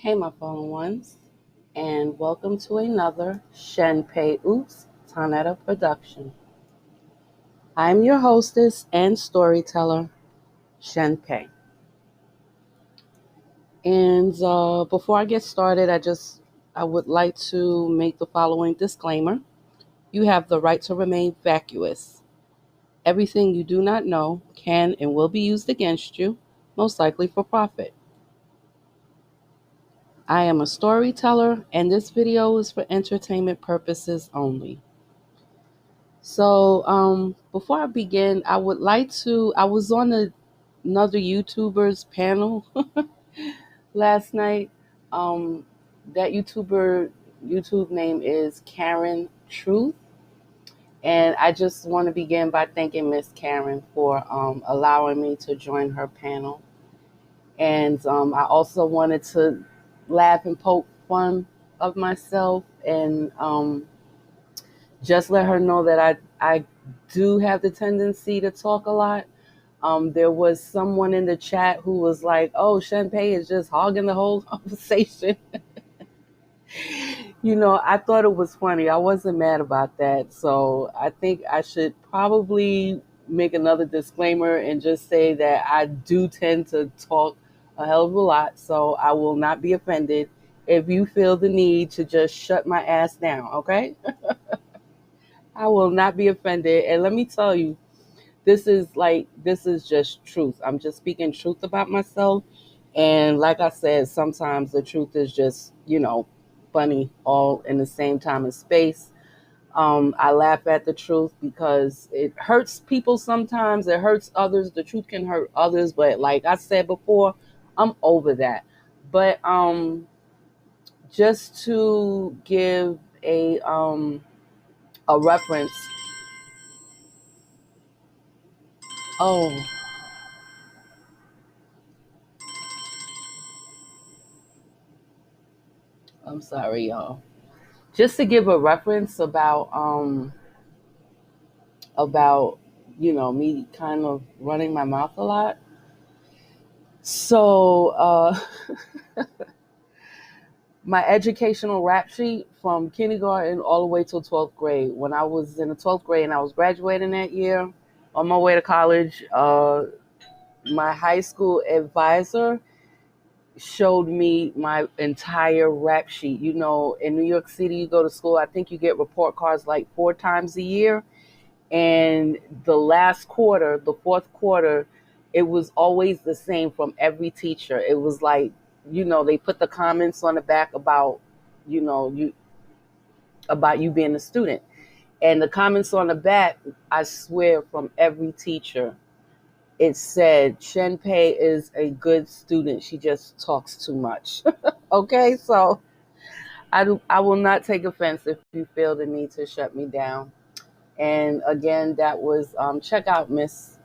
Hey, my fallen ones, and welcome to another Shen Pe Uts Taa-Neter production. I'm your hostess and storyteller, Shen Pe. And before I get started, I would like to make the following disclaimer. You have the right to remain vacuous. Everything you do not know can and will be used against you, most likely for profit. I am a storyteller, and this video is for entertainment purposes only. So before I begin, I was on another YouTuber's panel last night. Um, that YouTube name is Karen Truth. And I just want to begin by thanking Miss Karen for allowing me to join her panel. And I also wanted to laugh and poke fun of myself and just let her know that I do have the tendency to talk a lot. There was someone in the chat who was like, "Oh, Shen Pe is just hogging the whole conversation." I thought it was funny. I wasn't mad about that. So I think I should probably make another disclaimer and just say that I do tend to talk a hell of a lot. So I will not be offended if you feel the need to just shut my ass down, okay? I will not be offended. And let me tell you, this is just truth. I'm just speaking truth about myself. And like I said, sometimes the truth is just, funny all in the same time and space. I laugh at the truth because it hurts people sometimes. It hurts others. The truth can hurt others. But like I said before, I'm over that. But just to give a reference. Oh, I'm sorry, y'all. Just to give a reference about me kind of running my mouth a lot. So my educational rap sheet from kindergarten all the way till 12th grade. When I was in the 12th grade and I was graduating that year on my way to college, my high school advisor showed me my entire rap sheet. In New York City, you go to school, I think you get report cards like 4 times a year. And the last quarter, the fourth quarter, it was always the same from every teacher. It was like, they put the comments on the back about, you being a student. And the comments on the back, I swear, from every teacher, it said, Shen Pe is a good student. She just talks too much. Okay, so I will not take offense if you feel the need to shut me down. And again, that was check out Miss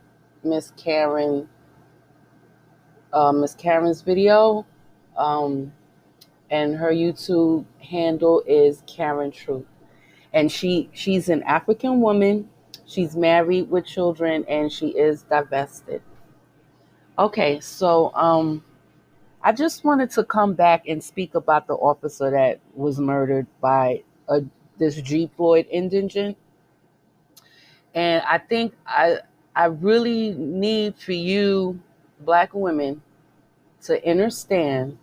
Karen, Miss Karen's video, and her YouTube handle is Karen Truth, and she's an African woman. She's married with children, and she is divested. Okay, so I just wanted to come back and speak about the officer that was murdered by this G. Floyd indigent. And I think I really need for you, Black women, to understand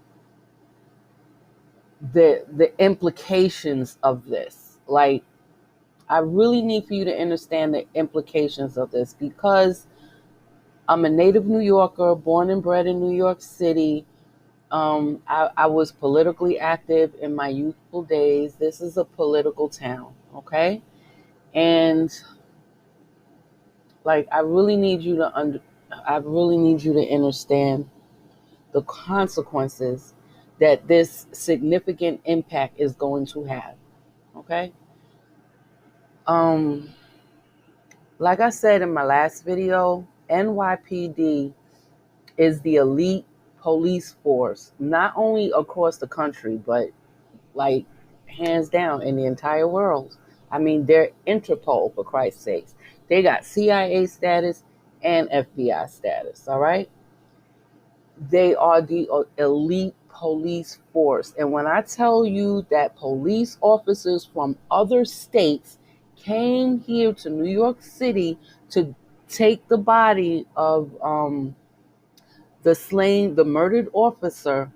the implications of this. Like, I really need for you to understand the implications of this because I'm a native New Yorker, born and bred in New York City. I was politically active in my youthful days. This is a political town, okay? And like, I really need you to understand the consequences that this significant impact is going to have. Okay. Like I said in my last video, NYPD is the elite police force, not only across the country, but like hands down in the entire world. I mean, they're Interpol, for Christ's sakes. They got CIA status and FBI status, all right? They are the elite police force. And when I tell you that police officers from other states came here to New York City to take the body of the murdered officer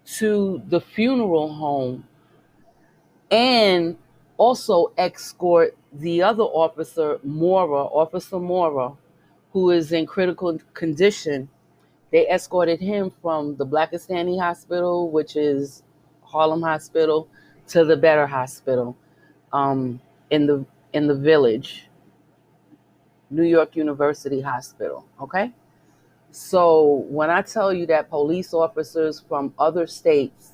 to the funeral home and also escort the other officer, Officer Mora, who is in critical condition. They escorted him from the Blackistani Hospital, which is Harlem Hospital, to the Better Hospital um, in the Village, New York University Hospital. Okay, so when I tell you that police officers from other states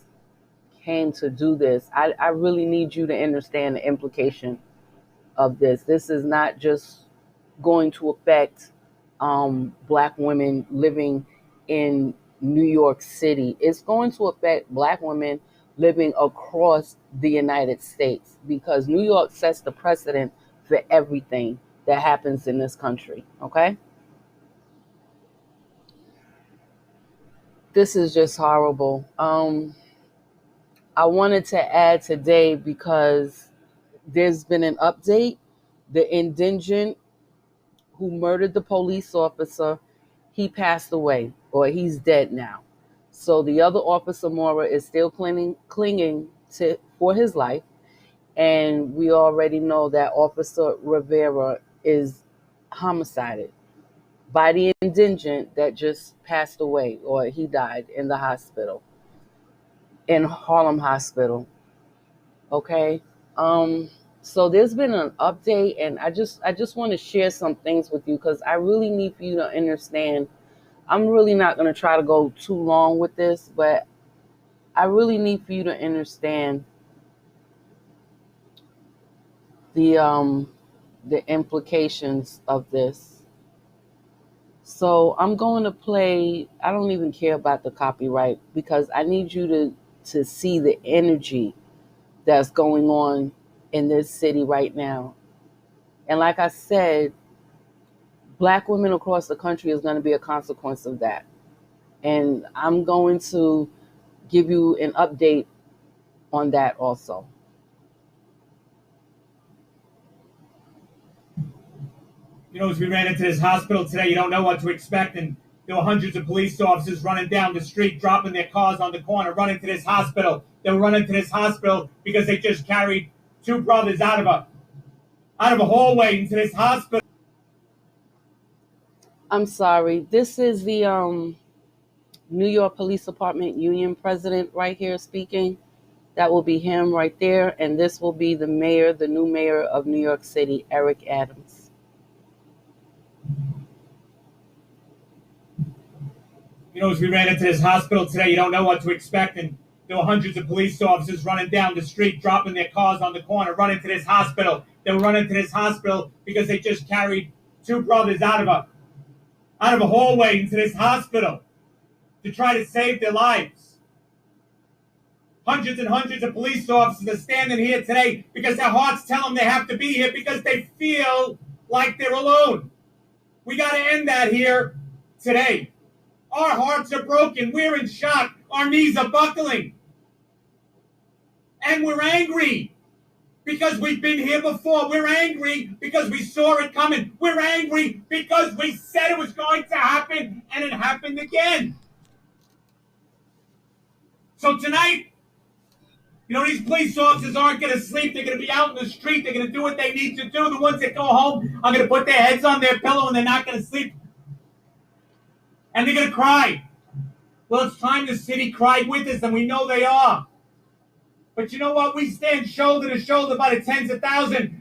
came to do this, I really need you to understand the implication of this. This is not just going to affect Black women living in New York City. It's going to affect Black women living across the United States because New York sets the precedent for everything that happens in this country. Okay? This is just horrible. I wanted to add today because there's been an update. The indigent who murdered the police officer, he passed away, or he's dead now. So the other officer, Mora, is still clinging to for his life, and we already know that Officer Rivera is homicided by the indigent that just passed away, or he died in the hospital, in Harlem Hospital. Okay. So there's been an update, and I just want to share some things with you because I really need for you to understand. I'm really not going to try to go too long with this, but I really need for you to understand the implications of this. So I'm going to play. I don't even care about the copyright because I need you to see the energy that's going on in this city right now. And like I said, Black women across the country is going to be a consequence of that. And I'm going to give you an update on that also. You know, as we ran into this hospital today, you don't know what to expect. And there were hundreds of police officers running down the street, dropping their cars on the corner, running to this hospital. They were running to this hospital because they just carried two brothers out of a hallway into this hospital. I'm sorry. This is the New York Police Department Union President right here speaking. That will be him right there. And this will be the mayor, the new mayor of New York City, Eric Adams. You know, as we ran into this hospital today, you don't know what to expect. And there were hundreds of police officers running down the street, dropping their cars on the corner, running to this hospital. They were running to this hospital because they just carried two brothers out of a hallway into this hospital to try to save their lives. Hundreds and hundreds of police officers are standing here today because their hearts tell them they have to be here because they feel like they're alone. We got to end that here today. Our hearts are broken. We're in shock. Our knees are buckling. And we're angry because we've been here before. We're angry because we saw it coming. We're angry because we said it was going to happen and it happened again. So tonight, you know, these police officers aren't going to sleep. They're going to be out in the street. They're going to do what they need to do. The ones that go home are going to put their heads on their pillow and they're not going to sleep. And they're going to cry. Well, it's time the city cried with us, and we know they are. But you know what? We stand shoulder to shoulder by the tens of thousands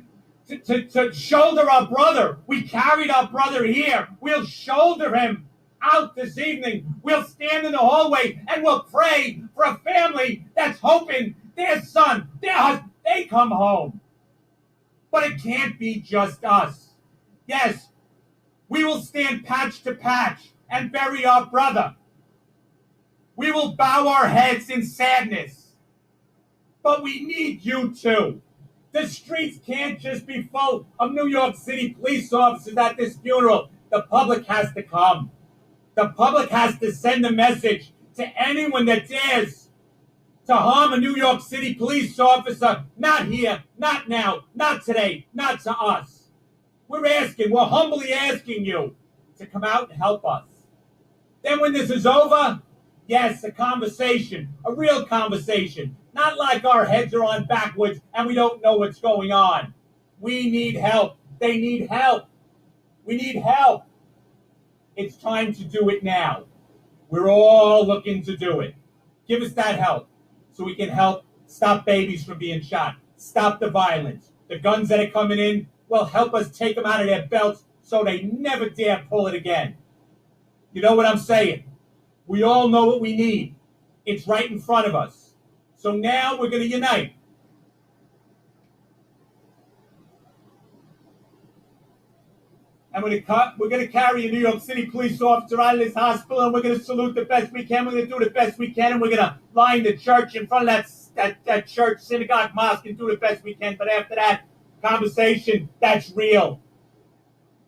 to shoulder our brother. We carried our brother here. We'll shoulder him out this evening. We'll stand in the hallway and we'll pray for a family that's hoping their son, their husband, they come home. But it can't be just us. Yes, we will stand patch to patch and bury our brother. We will bow our heads in sadness. But we need you too. The streets can't just be full of New York City police officers at this funeral. The public has to come. The public has to send a message to anyone that dares to harm a New York City police officer. Not here, not now, not today, not to us. We're humbly asking you to come out and help us. Then when this is over, yes, a conversation, a real conversation, not like our heads are on backwards and we don't know what's going on. We need help. They need help. We need help. It's time to do it now. We're all looking to do it. Give us that help so we can help stop babies from being shot, stop the violence. The guns that are coming in, well, help us take them out of their belts so they never dare pull it again. You know what I'm saying? We all know what we need. It's right in front of us. So now we're going to unite. And we're going to carry a New York City police officer out of this hospital, and we're going to salute the best we can. We're going to do the best we can, and we're going to line the church in front of that church, synagogue, mosque, and do the best we can. But after that, conversation that's real.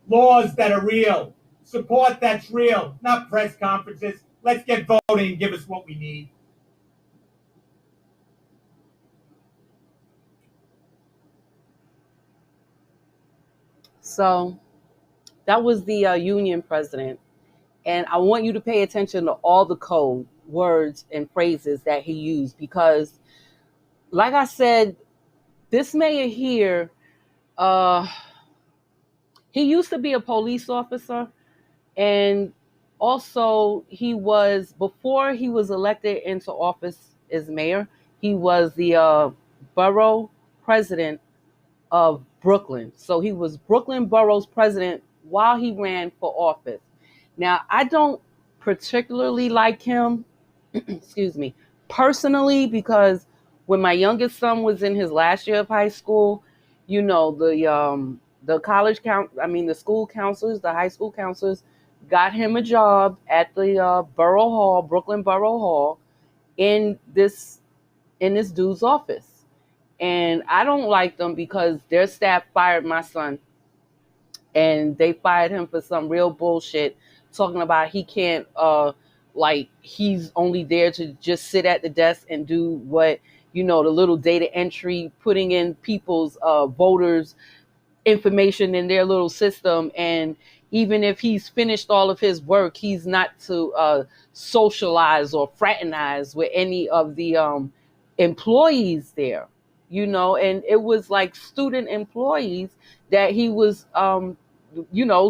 Laws that are real. Support that's real, not press conferences. Let's get voting and give us what we need. So that was the union president. And I want you to pay attention to all the code words and phrases that he used because, like I said, this mayor here, he used to be a police officer. And also, before he was elected into office as mayor, he was the borough president of Brooklyn. So he was Brooklyn borough's president while he ran for office. Now, I don't particularly like him, excuse me, personally, because when my youngest son was in his last year of high school, the the school counselors, the high school counselors, got him a job at the Borough Hall, Brooklyn Borough Hall, in this dude's office. And I don't like them because their staff fired my son, and they fired him for some real bullshit, talking about he can't, he's only there to just sit at the desk and do what, the little data entry, putting in people's voters' information in their little system. And even if he's finished all of his work, he's not to socialize or fraternize with any of the employees there, and it was like student employees that he was,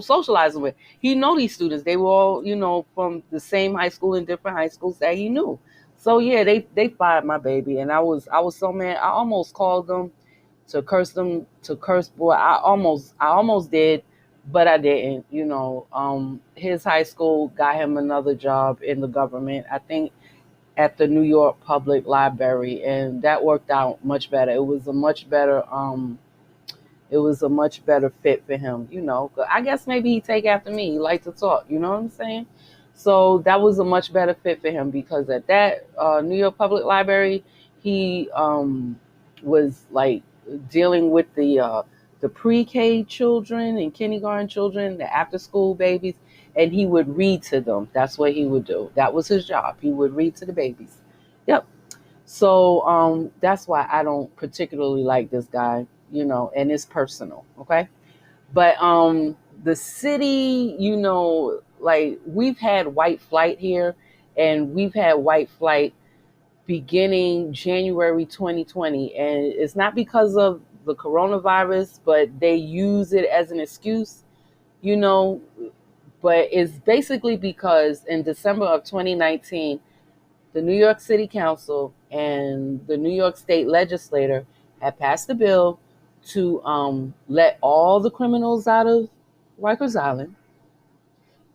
socializing with. He know these students. They were all, from the same high school and different high schools that he knew. So yeah, they fired my baby, and I was so mad. I almost called them to curse boy. I almost did, but I didn't. His high school got him another job in the government, I think at the New York Public Library, and that worked out much better. It was a much better fit for him. I guess maybe he take after me. He liked to talk. You know what I'm saying? So that was a much better fit for him, because at that New York Public Library, he was like dealing with the pre-K children and kindergarten children, the after-school babies, and he would read to them. That's what he would do. That was his job. He would read to the babies. Yep. So that's why I don't particularly like this guy, and it's personal, okay? But the city, we've had white flight here, and we've had white flight beginning January 2020. And it's not because of the coronavirus, but they use it as an excuse, but it's basically because in December of 2019, the New York City Council and the New York State Legislature had passed a bill to let all the criminals out of Rikers Island,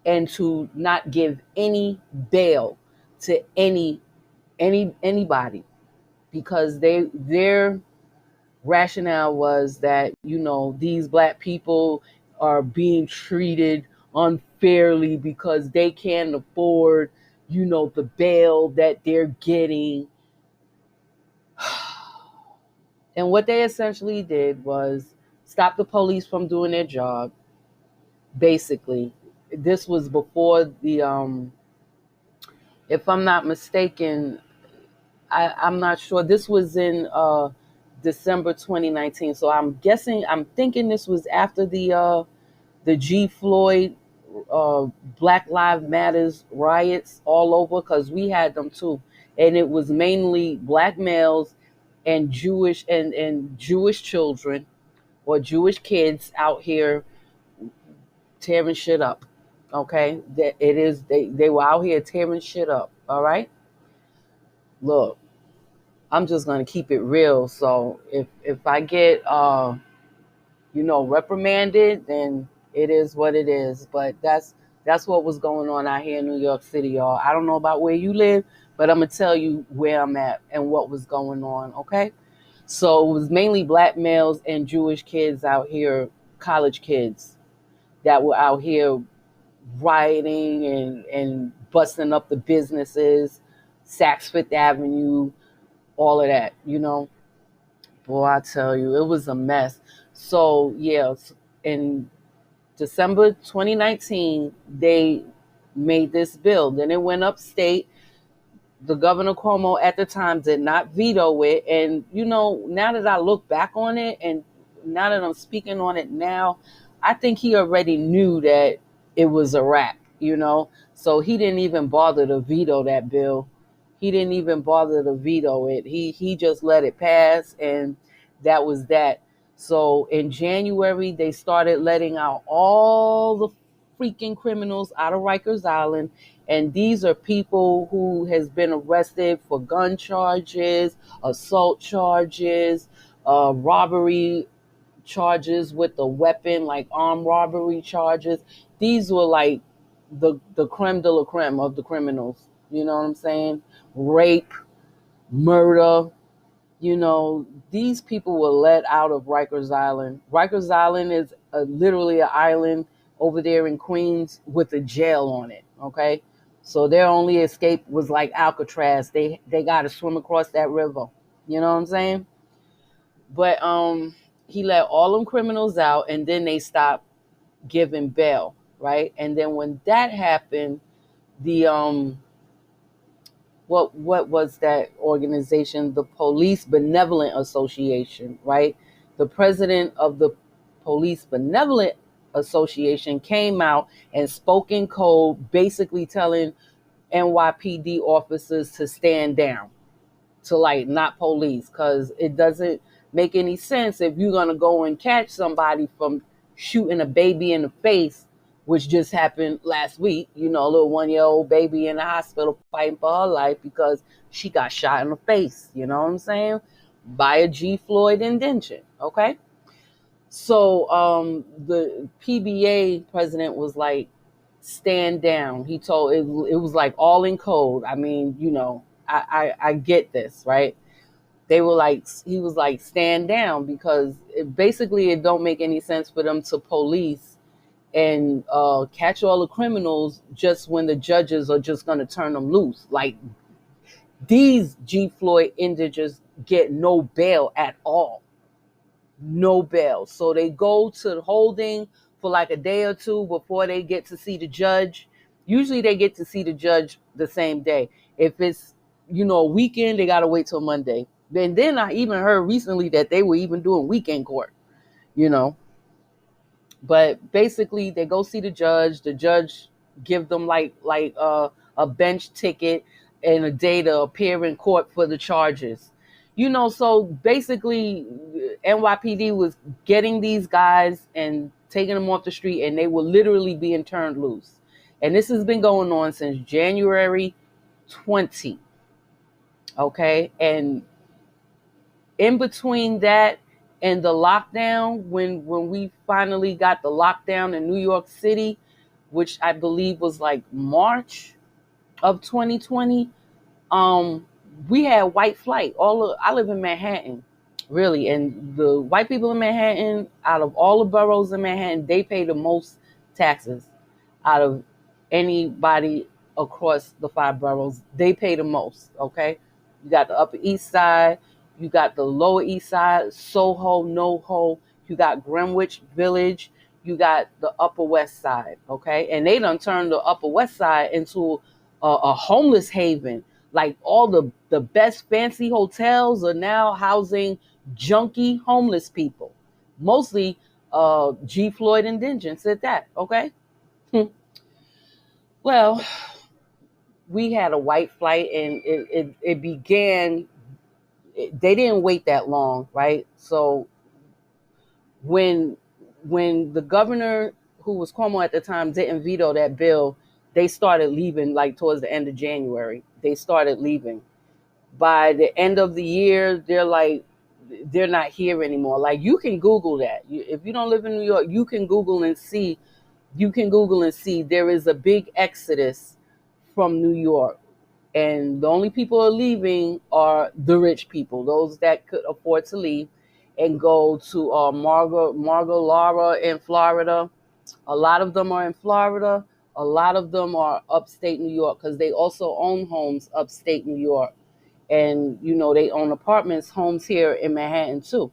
and to not give any bail to anybody, because their rationale was that these black people are being treated unfairly because they can't afford the bail that they're getting. And what they essentially did was stop the police from doing their job. Basically, this was before If I'm not mistaken, I'm not sure. This was in December 2019. So I'm thinking this was after the G Floyd uh, Black Lives Matters riots all over, because we had them too, and it was mainly black males and Jewish children or Jewish kids out here tearing shit up. Okay, that it is they were out here tearing shit up. All right, look, I'm just gonna keep it real. So if I get reprimanded, then it is what it is. But that's what was going on out here in New York City, y'all. I don't know about where you live, but I'm gonna tell you where I'm at and what was going on. Okay, so it was mainly black males and Jewish kids out here, college kids that were out here rioting and busting up the businesses, Saks Fifth Avenue, all of that. Boy, I tell you, it was a mess. So yeah, in December 2019, they made this bill. Then it went upstate. The Governor Cuomo at the time did not veto it. And, now that I look back on it and now that I'm speaking on it now, I think he already knew that it was a wrap, So he didn't even bother to veto that bill. He didn't even bother to veto it. He just let it pass, and that was that. So in January, they started letting out all the freaking criminals out of Rikers Island, and these are people who has been arrested for gun charges, assault charges, robbery charges with a weapon, like armed robbery charges. These were like the creme de la creme of the criminals. You know what I'm saying? Rape, murder. These people were let out of Rikers Island. Rikers Island is literally an island over there in Queens with a jail on it. Okay, so their only escape was like Alcatraz. They got to swim across that river. You know what I'm saying? But he let all them criminals out, and then they stopped giving bail, right? And then when that happened, the what was that organization? The Police Benevolent Association, right? The president of the Police Benevolent Association came out and spoke in code, basically telling NYPD officers to stand down, to like not police, because it doesn't make any sense if you're going to go and catch somebody from shooting a baby in the face, which just happened last week. A little 1-year-old baby in the hospital fighting for her life because she got shot in the face. You know what I'm saying? By a G Floyd indention. Okay. So the PBA president was like, stand down. He told it was like all in code. I mean, I get this, right? They were like, he was like, stand down, because it don't make any sense for them to police and catch all the criminals just when the judges are just going to turn them loose. Like, these G Floyd indigents get no bail at all. No bail. So they go to Hording for like a day or two before they get to see the judge. Usually they get to see the judge the same day. If it's, a weekend, they got to wait till Monday. Then I even heard recently that they were even doing weekend court, you know. But basically, they go see the judge. The judge give them a bench ticket and a day to appear in court for the charges. So basically, NYPD was getting these guys and taking them off the street, and they were literally being turned loose. And this has been going on since January 20. Okay, and in between that and the lockdown, when we finally got the lockdown in New York City, which I believe was like March of 2020, we had white flight. I live in Manhattan, really, and the white people in Manhattan, out of all the boroughs in Manhattan, they pay the most taxes out of anybody across the 5 boroughs. They pay the most. Okay, you got the Upper East Side, you got the Lower East Side, Soho, NoHo, you got Greenwich Village, you got the Upper West Side. Okay, and they done turned the Upper West Side into a homeless haven. Like all the best fancy hotels are now housing junky homeless people, mostly G. Floyd indigents at that. Okay. Well, we had a white flight, and it began. They didn't wait that long, right? So when when the governor, who was Cuomo at the time, didn't veto that bill, they started leaving like towards the end of January. They started leaving. By the end of the year, they're not here anymore. Like you can Google that. If you don't live in New York, you can Google and see. You can Google and see there is a big exodus from New York, and the only people are leaving are the rich people, those that could afford to leave and go to Margot Lara in Florida. A lot of them are in Florida. A lot of them are upstate New York because they also own homes upstate New York. And, they own apartments, homes here in Manhattan too.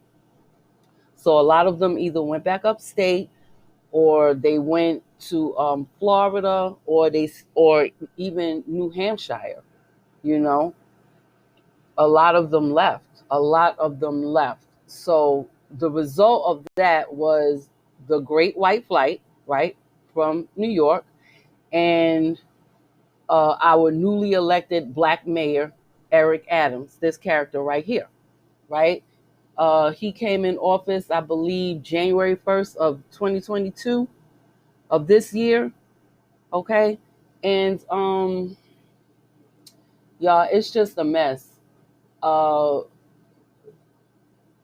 So a lot of them either went back upstate or they went to Florida or even New Hampshire, you know. A lot of them left. A lot of them left. So the result of that was the Great White Flight, right, from New York, and our newly elected black mayor, Eric Adams, this character right here, right? He came in office, I believe, January 1st of 2022 of this year, okay? And y'all, it's just a mess. Uh,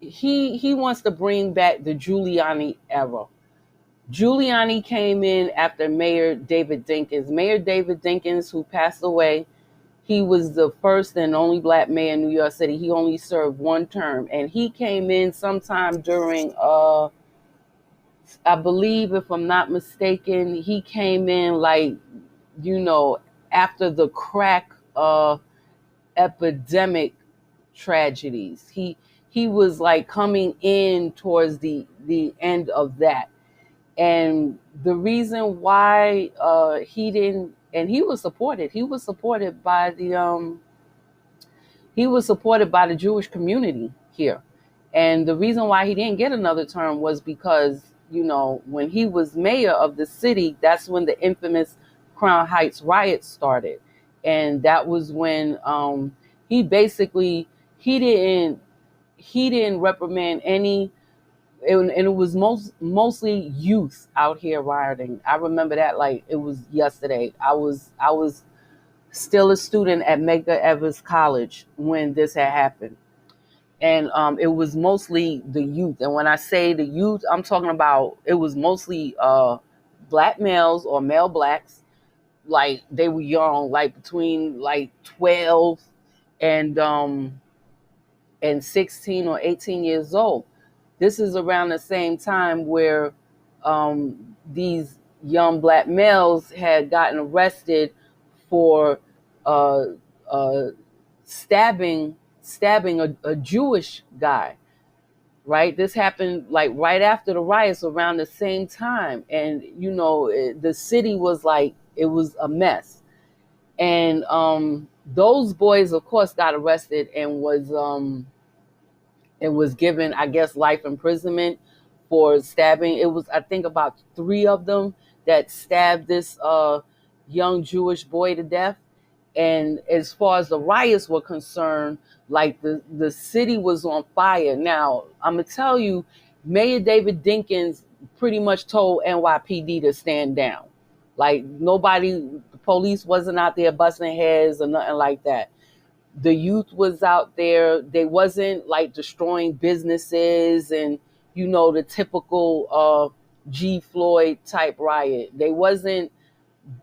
he wants to bring back the Giuliani era. Giuliani came in after Mayor David Dinkins. Mayor David Dinkins, who passed away, he was the first and only black mayor in New York City. He only served one term, and he came in sometime during, I believe, if I'm not mistaken, he came in like, you know, after the crack epidemic tragedies. He was like coming in towards the end of that. And the reason why he didn't, and he was supported by the Jewish community here. And the reason why he didn't get another term was because, when he was mayor of the city, that's when the infamous Crown Heights riots started. And that was when he basically he didn't reprimand any, and it was mostly youth out here rioting. I remember that like it was yesterday. I was still a student at Medgar Evers College when this had happened, and it was mostly the youth. And when I say the youth, I'm talking about it was mostly black males or male blacks. Like they were young, like between like 12 and um, and 16 or 18 years old. This is around the same time where these young black males had gotten arrested for uh, uh, stabbing a Jewish guy. Right, this happened like right after the riots, around the same time, and the city was like it was a mess. And those boys, of course, got arrested and was given, I guess, life imprisonment for stabbing. It was, I think, about three of them that stabbed this young Jewish boy to death. And as far as the riots were concerned, like the city was on fire. Now, I'm going to tell you, Mayor David Dinkins pretty much told NYPD to stand down. Like the police wasn't out there busting heads or nothing like that. The youth was out there. They wasn't like destroying businesses and the typical G. Floyd type riot. They wasn't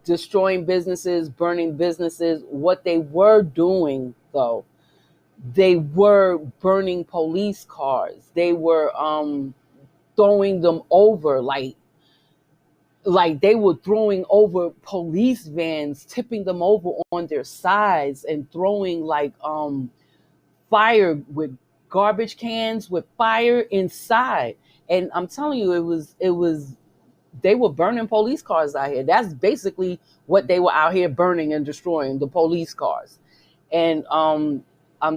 destroying businesses, burning businesses. What they were doing though, they were burning police cars. They were throwing them over, like they were throwing over police vans, tipping them over on their sides, and throwing like fire with garbage cans with fire inside. And I'm telling you, it was they were burning police cars out here. That's basically what they were out here burning and destroying, the police cars. And I'm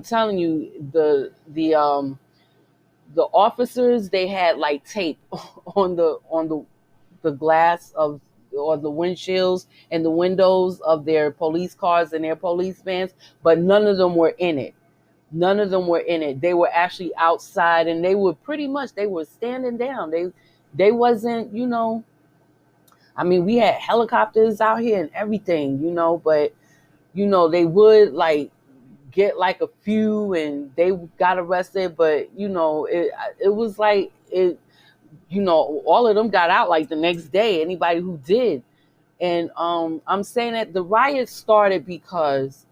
telling you, the officers, they had like tape on the glass of, or the windshields and the windows of their police cars and their police vans, but none of them were in it. None of them were in it. They were actually outside, and they were pretty much, they were standing down. They wasn't, I mean, we had helicopters out here and everything, but they would like get like a few and they got arrested, but it was like it, all of them got out like the next day, anybody who did. And I'm saying that the riots started because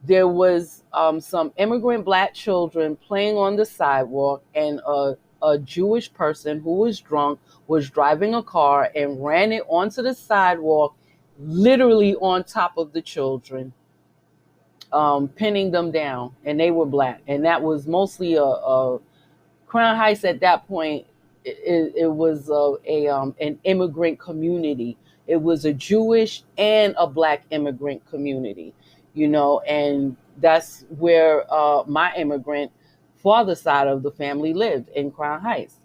there was some immigrant black children playing on the sidewalk, and a Jewish person who was drunk was driving a car and ran it onto the sidewalk, literally on top of the children, pinning them down, and they were black. And that was mostly a Crown Heights at that point. It was an immigrant community. It was a Jewish and a black immigrant community, and that's where my immigrant father side of the family lived, in Crown Heights.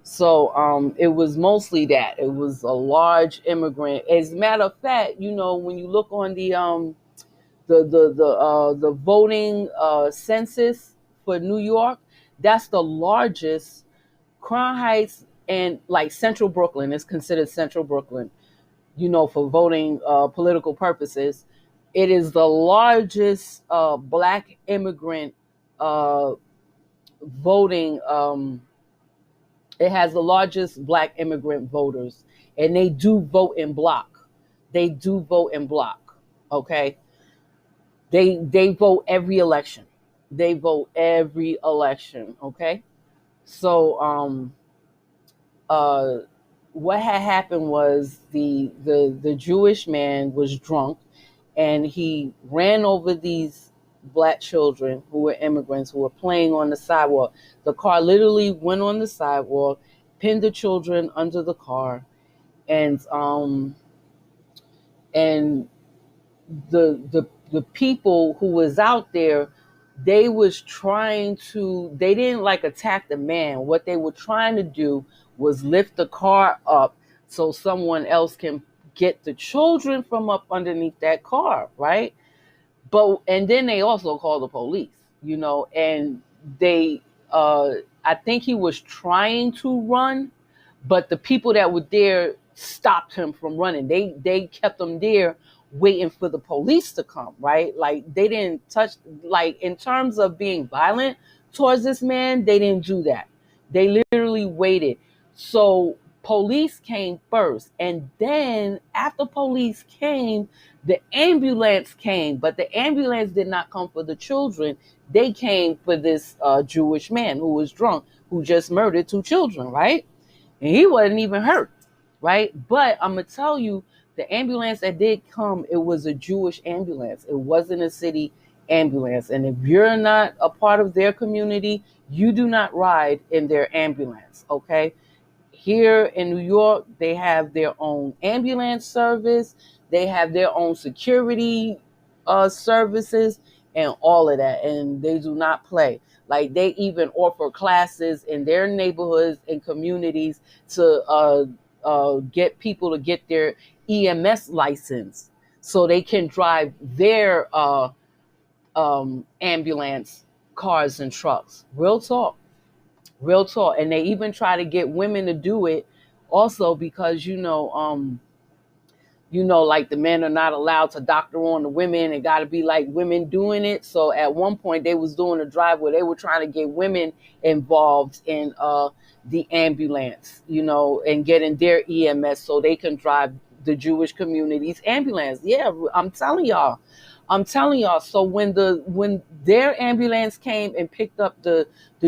So it was mostly that. It was a large immigrant. As a matter of fact, when you look on the voting census for New York, that's the largest. Crown Heights and like Central Brooklyn is considered Central Brooklyn, for voting political purposes. It is the largest black immigrant voting. It has the largest black immigrant voters, and they do vote in block. They do vote in block. Okay, they vote every election. They vote every election. Okay, so what had happened was the Jewish man was drunk, and he ran over these black children who were immigrants who were playing on the sidewalk. The car literally went on the sidewalk, pinned the children under the car, and and the people who was out there, they didn't like attack the man. What they were trying to do was lift the car up so someone else can get the children from up underneath that car, right? And then they also called the police, and they I think he was trying to run, but the people that were there stopped him from running. They kept him there waiting for the police to come, right? Like, they didn't touch, like, in terms of being violent towards this man, they didn't do that. They literally waited. So police came first, and then after police came, the ambulance came, but the ambulance did not come for the children. They came for this Jewish man who was drunk, who just murdered 2 children, right? And he wasn't even hurt, right? But I'm going to tell you, the ambulance that did come, it was a Jewish ambulance. It wasn't a city ambulance. And if you're not a part of their community, you do not ride in their ambulance, okay? Here in New York, they have their own ambulance service. They have their own security services and all of that. And they do not play. Like, they even offer classes in their neighborhoods and communities to get people to get their EMS license so they can drive their ambulance cars and trucks. Real talk. Real talk. And they even try to get women to do it also, because like, the men are not allowed to doctor on the women. It got to be like women doing it. So at one point they was doing a drive where they were trying to get women involved in the ambulance, and getting their EMS so they can drive the Jewish community's ambulance. Yeah, I'm telling y'all. So when their ambulance came and picked up the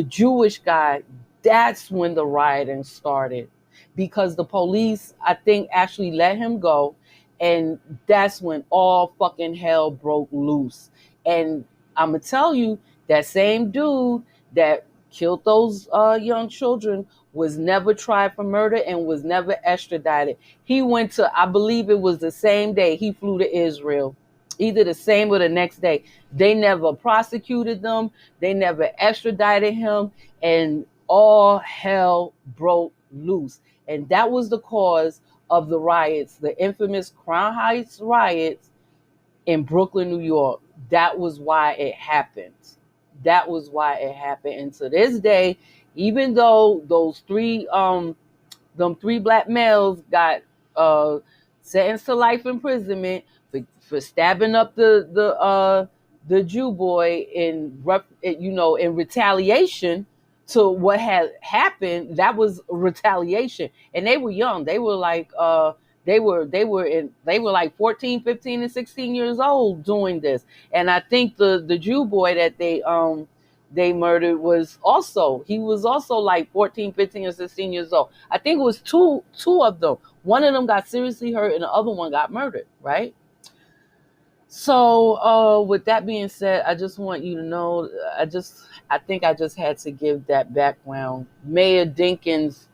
Jewish guy, that's when the rioting started, because the police, I think, actually let him go. And that's when all fucking hell broke loose. And I'm going to tell you, that same dude that killed those young children, was never tried for murder and was never extradited. He went to, I believe it was the same day he flew to Israel, either the same or the next day. They never prosecuted them. They never extradited him, and all hell broke loose. And that was the cause of the riots, the infamous Crown Heights riots in Brooklyn, New York. That was why it happened. That was why it happened. And to this day, even though those three black males got sentenced to life imprisonment for stabbing up the Jew boy in retaliation to what had happened. That was retaliation, and they were young. They were like they were like 14, 15, and 16 years old doing this. And I think the Jew boy that they murdered was also like 14, 15, or 16 years old. I think it was two of them. One of them got seriously hurt and the other one got murdered, right? So with that being said, I just want you to know, I think I just had to give that background. Mayor Dinkins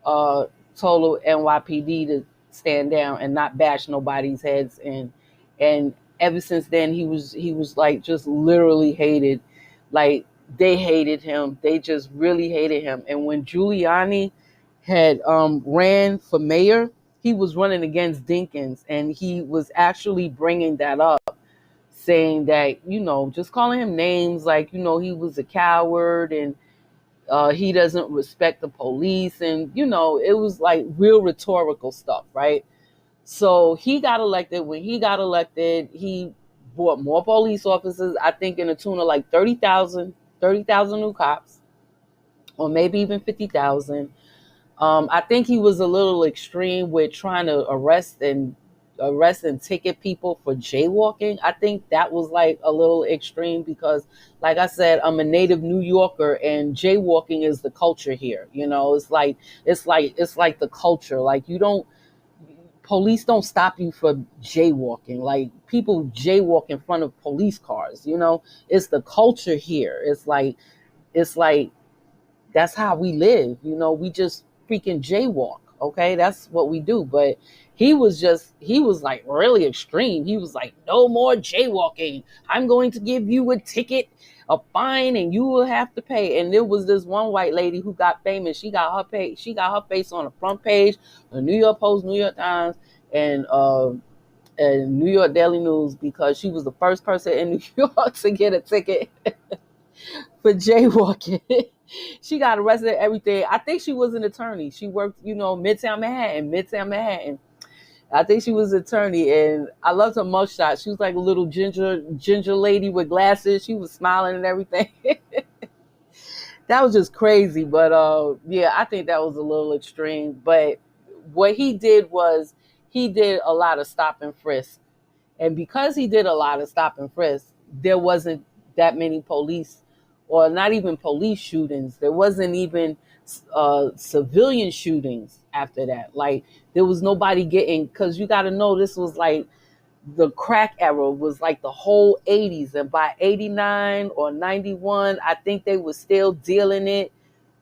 told NYPD to stand down and not bash nobody's heads in. And ever since then he was like just literally hated. Like they hated him. They just really hated him. And when Giuliani had ran for mayor, he was running against Dinkins, and he was actually bringing that up, saying that, just calling him names like, he was a coward, and he doesn't respect the police. And, it was like real rhetorical stuff, right? So he got elected. When he got elected, he brought more police officers, I think in a tune of like 30,000 new cops, or maybe even 50,000. I think he was a little extreme with trying to arrest and ticket people for jaywalking. I think that was like a little extreme because, like I said, I'm a native New Yorker, and jaywalking is the culture here. It's like the culture. Like police don't stop you for jaywalking. Like people jaywalk in front of police cars. It's the culture here. It's like that's how we live. We just freaking jaywalk. Okay, that's what we do. But he was like really extreme. He was like, no more jaywalking. I'm going to give you a ticket, a fine, and you will have to pay. And there was this one white lady who got famous. She got her face on the front page of the New York Post, New York Times, and New York Daily News, because she was the first person in New York to get a ticket for jaywalking. She got arrested and everything. I think she was an attorney. She worked, Midtown Manhattan. I think she was an attorney, and I loved her mugshot. She was like a little ginger lady with glasses. She was smiling and everything. That was just crazy. But yeah, I think that was a little extreme. But what he did was he did a lot of stop and frisk. And because he did a lot of stop and frisk, there wasn't that many police, or not even police shootings. There wasn't even civilian shootings after that. Like there was nobody getting, because you got to know this was like the crack era was like the whole 80s. And by 89 or 91, I think they were still dealing it,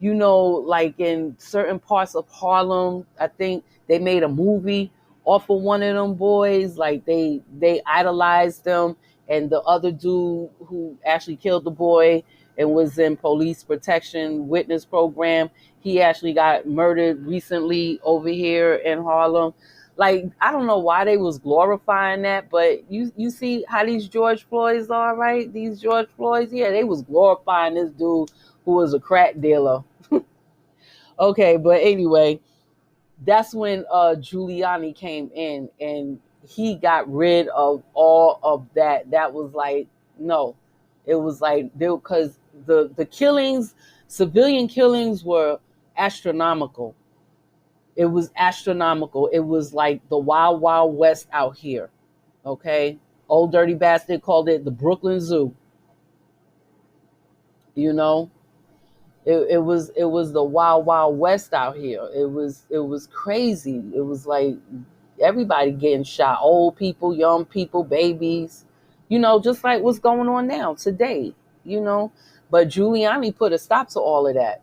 like in certain parts of Harlem. I think they made a movie off of one of them boys. Like they idolized them. And the other dude who actually killed the boy and was in police protection witness program, he actually got murdered recently over here in Harlem. Like, I don't know why they was glorifying that, but you see how these George Floyds are, right? These George Floyds, yeah, they was glorifying this dude who was a crack dealer. Okay, but anyway, that's when Giuliani came in, and he got rid of all of that. That was like, no, it was like, because the killings, civilian killings, were astronomical. It was astronomical. It was like the wild, wild west out here. Okay. Old dirty bastard called it the Brooklyn Zoo. It was the wild, wild west out here. It was crazy. It was like everybody getting shot. Old people, young people, babies, just like what's going on now today. But Giuliani put a stop to all of that.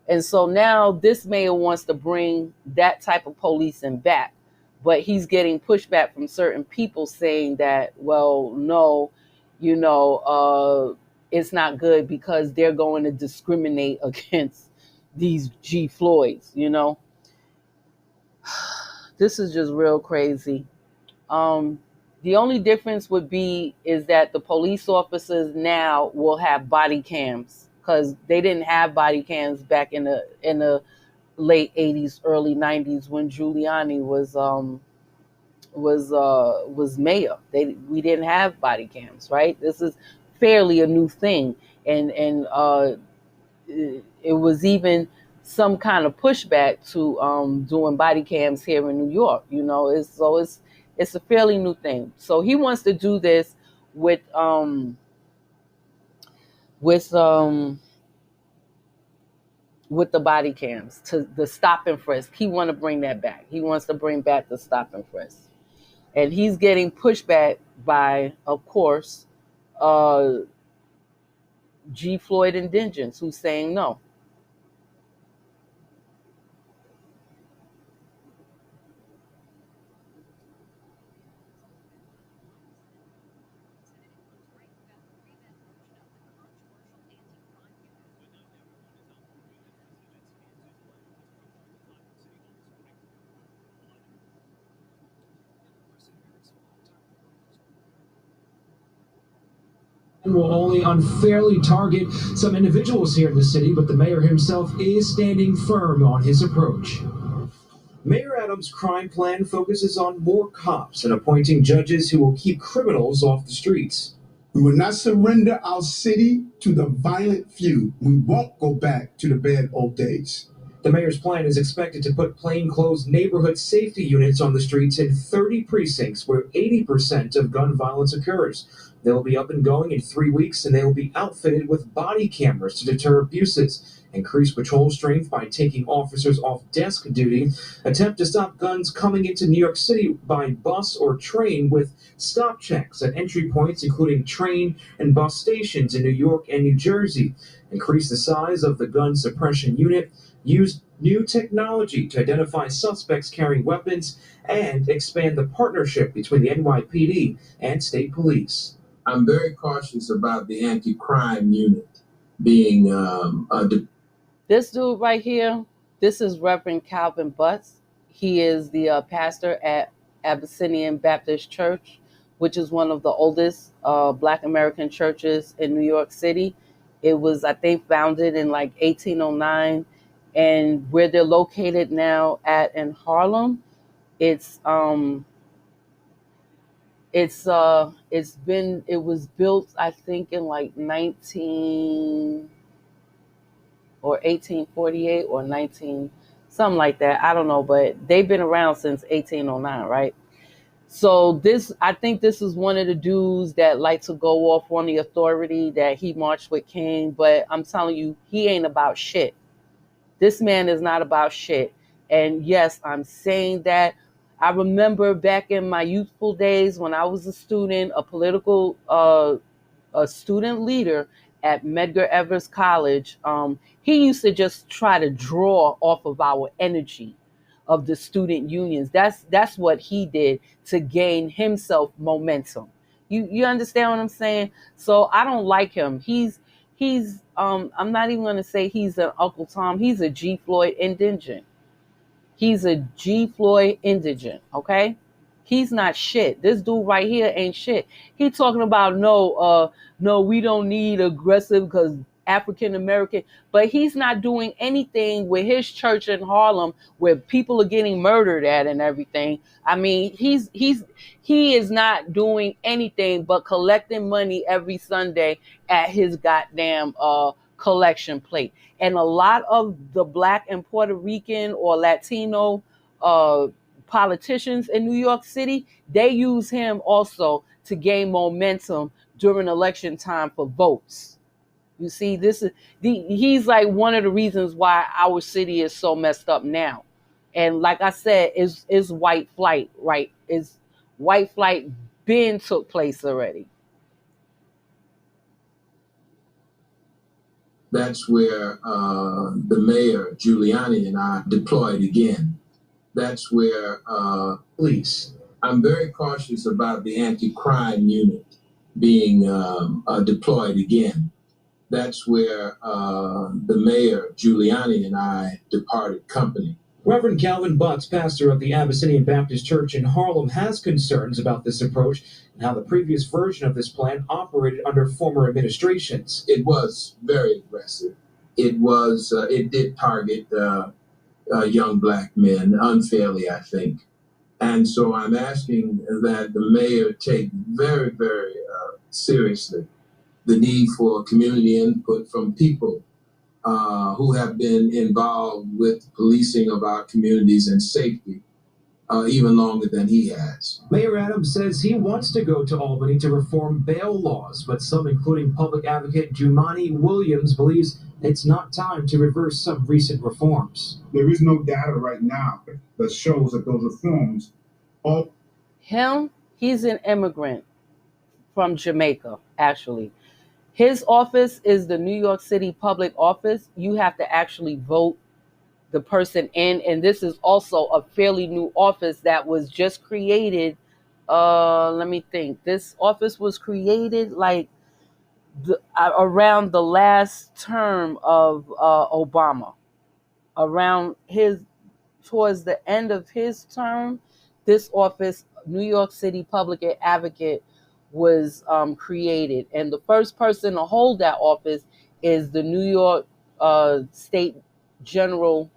And so now this mayor wants to bring that type of policing back. But he's getting pushback from certain people saying that, well, no, it's not good because they're going to discriminate against these G Floyds, This is just real crazy. The only difference would be is that the police officers now will have body cams because they didn't have body cams back in the late 80s, early 90s when Giuliani was mayor. We didn't have body cams, right? This is fairly a new thing, and it was even some kind of pushback to doing body cams here in New York. It's a fairly new thing. So he wants to do this with with um with the body cams to the stop and frisk. He want to bring that back. He wants to bring back the stop and frisk. And he's getting pushback by, of course, G. Floyd indigents who's saying no. Will only unfairly target some individuals here in the city, but the mayor himself is standing firm on his approach. Mayor Adams' crime plan focuses on more cops and appointing judges who will keep criminals off the streets. We will not surrender our city to the violent few. We won't go back to the bad old days. The mayor's plan is expected to put plainclothes neighborhood safety units on the streets in 30 precincts where 80% of gun violence occurs. They'll be up and going in 3 weeks, and they will be outfitted with body cameras to deter abuses, increase patrol strength by taking officers off desk duty, attempt to stop guns coming into New York City by bus or train with stop checks at entry points, including train and bus stations in New York and New Jersey, increase the size of the gun suppression unit, use new technology to identify suspects carrying weapons, and expand the partnership between the NYPD and state police. I'm very cautious about the anti-crime unit being This dude right here, this is Reverend Calvin Butts. He is the pastor at Abyssinian Baptist Church, which is one of the oldest Black American churches in New York City. It was, I think, founded in like 1809, and where they're located now at in Harlem, it was built, I think, in like 1848 or 19, something like that. I don't know, but they've been around since 1809, right? So I think this is one of the dudes that like to go off on the authority that he marched with King, but I'm telling you, he ain't about shit. This man is not about shit. And yes, I'm saying that. I remember back in my youthful days when I was a student, a student leader at Medgar Evers College. He used to just try to draw off of our energy of the student unions. That's what he did to gain himself momentum. You understand what I'm saying? So I don't like him. He's I'm not even going to say he's an Uncle Tom. He's a G. Floyd indigent. He's a G. Floyd indigent, okay? He's not shit. This dude right here ain't shit. He talking about no, we don't need aggressive because African American, but he's not doing anything with his church in Harlem where people are getting murdered at and everything. I mean, he is not doing anything but collecting money every Sunday at his goddamn collection plate. And a lot of the Black and Puerto Rican or Latino politicians in New York City, they use him also to gain momentum during election time for votes. You see, he's like one of the reasons why our city is so messed up now. And like I said, is white flight, right? Is white flight been took place already? That's where the mayor, Giuliani, and I deployed again. That's where police. I'm very cautious about the anti-crime unit being deployed again. That's where the mayor, Giuliani, and I departed company. Reverend Calvin Butts, pastor of the Abyssinian Baptist Church in Harlem, has concerns about this approach and how the previous version of this plan operated under former administrations. It was very aggressive. It did target young black men unfairly, I think. And so I'm asking that the mayor take very, very seriously the need for community input from people who have been involved with policing of our communities and safety even longer than he has. Mayor Adams says he wants to go to Albany to reform bail laws, but some, including public advocate Giuliani Williams, believes it's not time to reverse some recent reforms. There is no data right now that shows that those reforms all. He's an immigrant from Jamaica, actually. His office is the New York City public office. You have to actually vote the person in, and this is also a fairly new office that was just created. Let me think. This office was created like around the last term of Obama. Towards the end of his term, this office, New York City Public Advocate, was created, and the first person to hold that office is the New York State General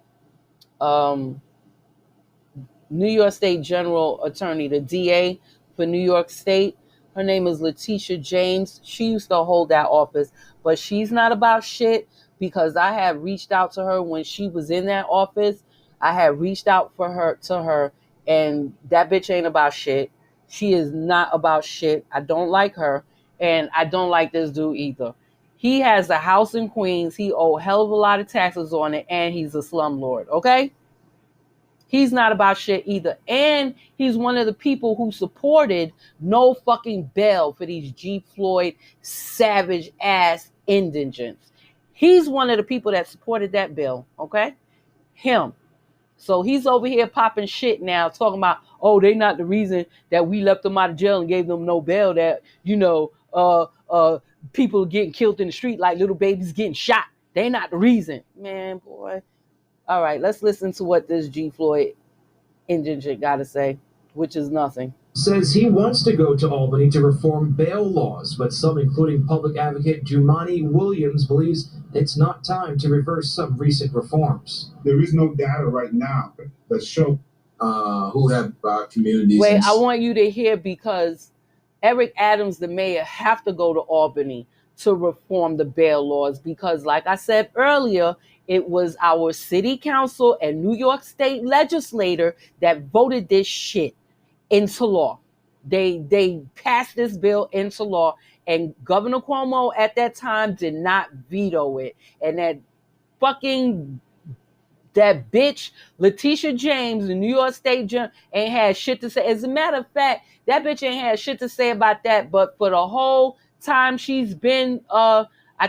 Attorney, the DA for New York State. Her name is Letitia James. She used to hold that office, but she's not about shit because I had reached out to her when she was in that office. I had reached out to her, and that bitch ain't about shit. She is not about shit. I don't like her, and I don't like this dude either. He has a house in Queens. He owed a hell of a lot of taxes on it, and he's a slumlord, okay? He's not about shit either. And he's one of the people who supported no fucking bail for these G. Floyd savage ass indigents. He's one of the people that supported that bill, okay? Him. So he's over here popping shit now, talking about, oh, they not the reason that we left them out of jail and gave them no bail, that, people getting killed in the street like little babies getting shot. They not the reason. Man, boy. All right, let's listen to what this G. Floyd indigent got to say, which is nothing. Says he wants to go to Albany to reform bail laws, but some, including public advocate Giuliani Williams, believes it's not time to reverse some recent reforms. There is no data right now that show who have our communities. Wait, I want you to hear, because Eric Adams, the mayor, have to go to Albany to reform the bail laws, because like I said earlier, it was our city council and New York state legislator that voted this shit into law. They passed this bill into law, and Governor Cuomo at that time did not veto it. And that bitch Letitia James, the New York State ain't had shit to say. As a matter of fact, that bitch ain't had shit to say about that. But for the whole time she's been, I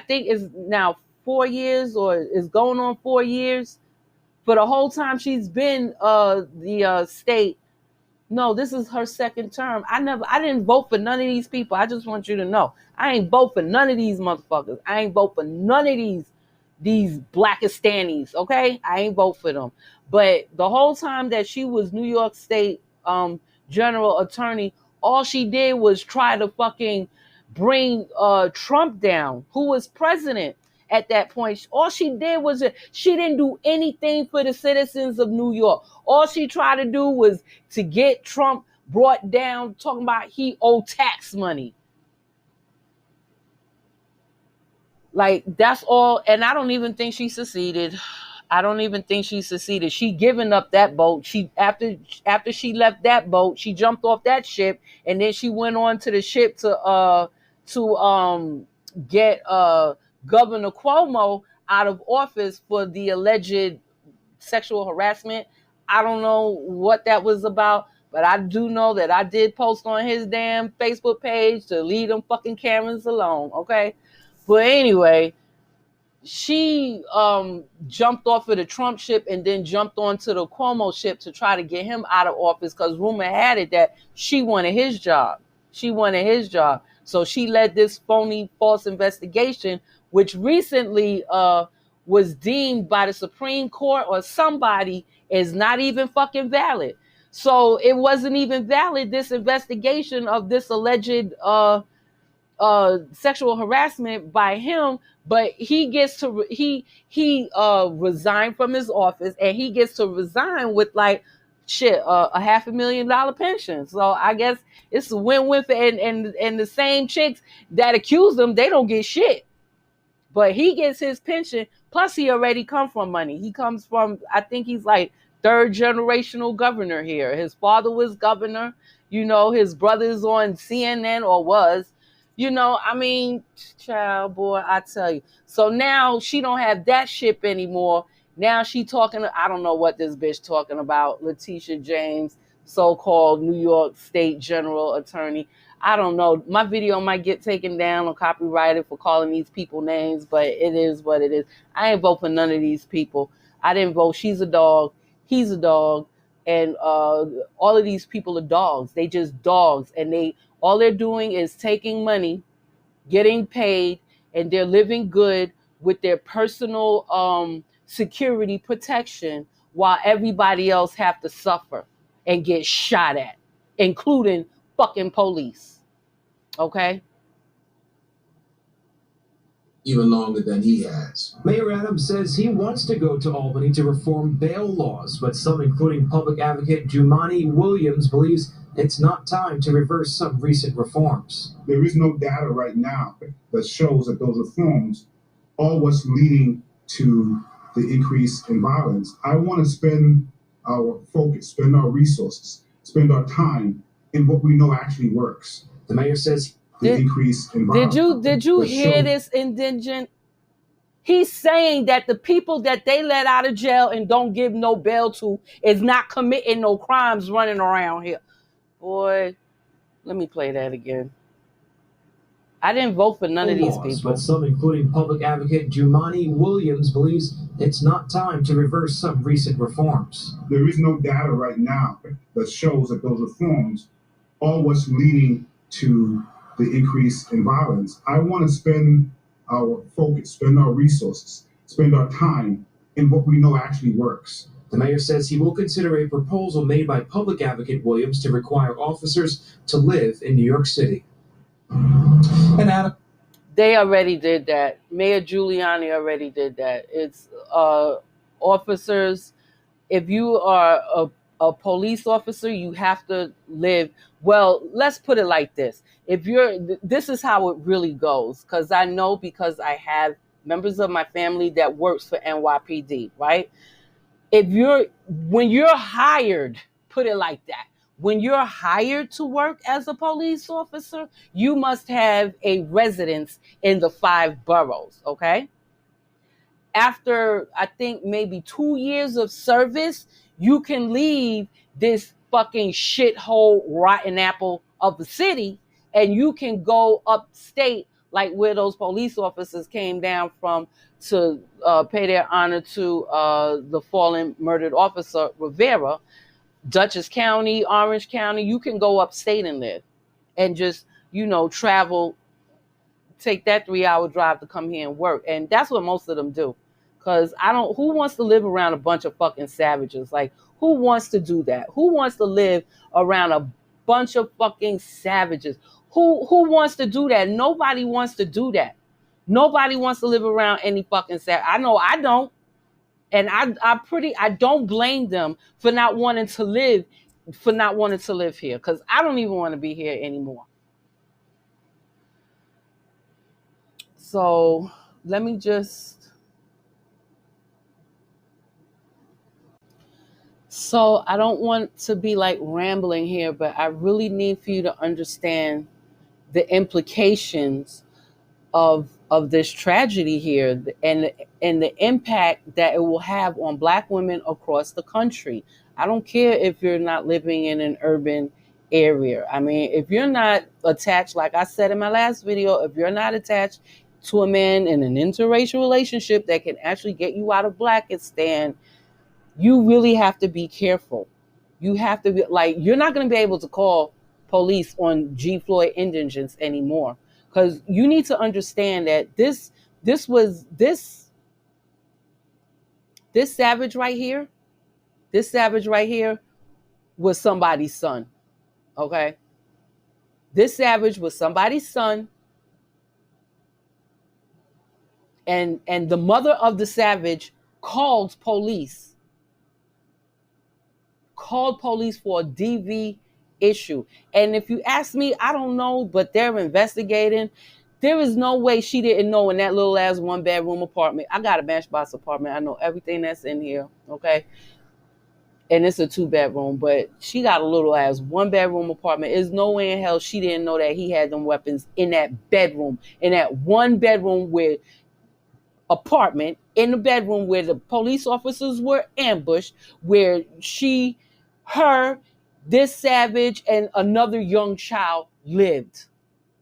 think it's now 4 years, or is going on 4 years. For the whole time she's been the state. No, this is her second term. I didn't vote for none of these people. I just want you to know. I ain't vote for none of these motherfuckers. I ain't vote for none of these Blackistanis, okay? I ain't vote for them. But the whole time that she was New York State General Attorney, all she did was try to fucking bring Trump down, who was president at that point. All she did was, she didn't do anything for the citizens of New York. All she tried to do was to get Trump brought down, talking about he owed tax money. Like, that's all. And I don't even think she succeeded. She given up that boat. She after she left that boat, she jumped off that ship, and then she went on to the ship to get Governor Cuomo out of office for the alleged sexual harassment. I don't know what that was about, but I do know that I did post on his damn Facebook page to leave them fucking Karens alone, okay? But anyway, she jumped off of the Trump ship and then jumped onto the Cuomo ship to try to get him out of office, because rumor had it that she wanted his job. So she led this phony false investigation, which recently was deemed by the Supreme Court or somebody is not even fucking valid. So it wasn't even valid, this investigation of this alleged sexual harassment by him, but he gets to resign from his office, and he gets to resign with like shit a $500,000 pension. So I guess it's a win-win for, and the same chicks that accuse him, they don't get shit, but he gets his pension. Plus he already come from money. He comes from, I think he's like third generational governor here. His father was governor, his brother's on CNN or was. I mean, child, boy, I tell you. So now she don't have that ship anymore. Now she talking, I don't know what this bitch talking about, Letitia James, so-called New York State General Attorney. I don't know. My video might get taken down or copyrighted for calling these people names, but it is what it is. I ain't vote for none of these people. I didn't vote. She's a dog. He's a dog. And all of these people are dogs. They just dogs. And all they're doing is taking money, getting paid, and they're living good with their personal security protection, while everybody else have to suffer and get shot at, including fucking police. Okay? Even longer than he has. Mayor Adams says he wants to go to Albany to reform bail laws, but some, including public advocate Giuliani Williams, believes it's not time to reverse some recent reforms. There is no data right now that shows that those reforms are what's leading to the increase in violence. I want to spend our focus, spend our resources, spend our time in what we know actually works. The mayor says increase in violence. Did you hear this, indigent? He's saying that the people that they let out of jail and don't give no bail to is not committing no crimes running around here. Boy, let me play that again. I didn't vote for none of these people. But some, including public advocate Giuliani Williams, believes it's not time to reverse some recent reforms. There is no data right now that shows that those reforms are what's leading to the increase in violence. I want to spend our focus, spend our resources, spend our time in what we know actually works. The mayor says he will consider a proposal made by public advocate Williams to require officers to live in New York City. And Adam, they already did that. Mayor Giuliani already did that. It's officers. If you are a police officer, you have to live. Well, let's put it like this. This is how it really goes. Because I know, because I have members of my family that works for NYPD, right? When you're hired, put it like that. When you're hired to work as a police officer, you must have a residence in the 5 boroughs, okay? After, I think, maybe 2 years of service, you can leave this fucking shithole rotten apple of the city, and you can go upstate, like where those police officers came down from, to pay their honor to the fallen murdered officer, Rivera. Dutchess County, Orange County, you can go upstate and live and just, travel, take that 3-hour drive to come here and work. And that's what most of them do. Because who wants to live around a bunch of fucking savages? Like, who wants to do that? Who wants to live around a bunch of fucking savages? Who wants to do that? Nobody wants to do that. Nobody wants to live around any fucking savage. I know I don't. And I don't blame them for not wanting to live here, because I don't even want to be here anymore. So let me just. So I don't want to be like rambling here, but I really need for you to understand the implications of this tragedy here, and the impact that it will have on Black women across the country. I don't care if you're not living in an urban area. I mean, if you're not attached, like I said in my last video, if you're not attached to a man in an interracial relationship that can actually get you out of Blackistan, you really have to be careful. You have to be like, you're not going to be able to call police on G. Floyd indigents anymore, because you need to understand that this savage right here, this savage right here was somebody's son. Okay, this savage was somebody's son, and the mother of the savage called police for a DV issue. And if you ask me, I don't know, but they're investigating. There is no way she didn't know in that little ass 1-bedroom apartment. I got a Matchbox apartment. I know everything that's in here. Okay. And it's a 2-bedroom, but she got a little ass 1-bedroom apartment. There's no way in hell she didn't know that he had them weapons in that bedroom, in that 1-bedroom with apartment, in the bedroom where the police officers were ambushed, where this savage, and another young child lived.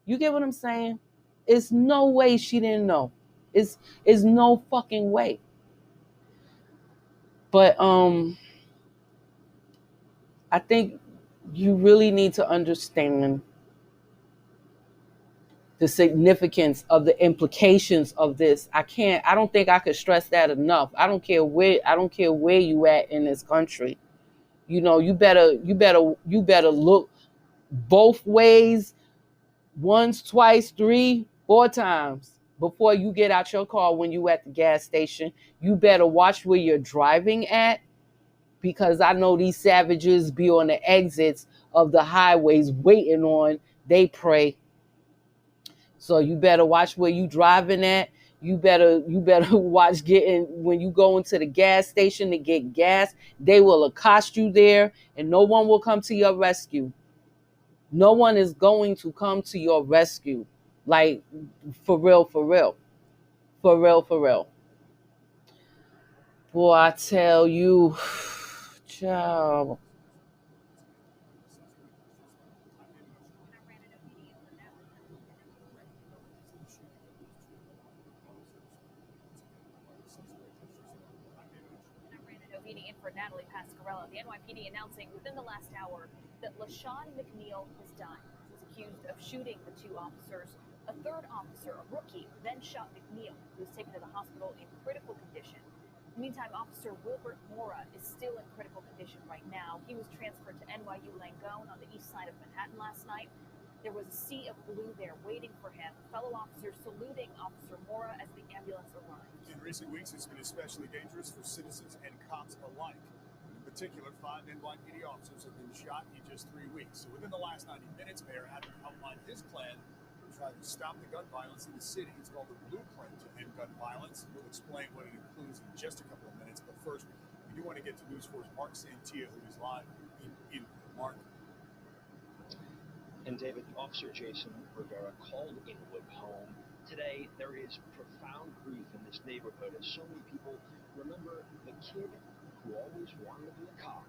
You get what I'm saying? It's no way she didn't know. It's no fucking way. But I think you really need to understand the significance of the implications of this. I don't think I could stress that enough. I don't care where you at in this country. You know, you better look both ways, once, twice, 3, 4 times before you get out your car when you at the gas station. You better watch where you're driving at, because I know these savages be on the exits of the highways waiting on they prey. So you better watch where you driving at. You better watch when you go into the gas station to get gas. They will accost you there, and no one will come to your rescue. No one is going to come to your rescue. Like, for real. Boy, I tell you, child. In for Natalie Pasquarello, the NYPD announcing within the last hour that LaShawn McNeil has died. He was accused of shooting the 2 officers. A 3rd officer, a rookie, then shot McNeil, who was taken to the hospital in critical condition. In the meantime, Officer Wilbert Mora is still in critical condition right now. He was transferred to NYU Langone on the east side of Manhattan last night. There was a sea of blue there waiting for him, fellow officers saluting Officer Mora as the ambulance arrived. In recent weeks, it's been especially dangerous for citizens and cops alike. In particular, 5 NYPD officers have been shot in just 3 weeks. So within the last 90 minutes, Mayor Adams outlined his plan to try to stop the gun violence in the city. It's called the Blueprint to End Gun Violence. We'll explain what it includes in just a couple of minutes. But first, we do want to get to News 4's Mark Santia, who is live in Mark. And David, Officer Jason Rivera called Inwood home. Today, there is profound grief in this neighborhood as so many people remember the kid who always wanted to be a cop.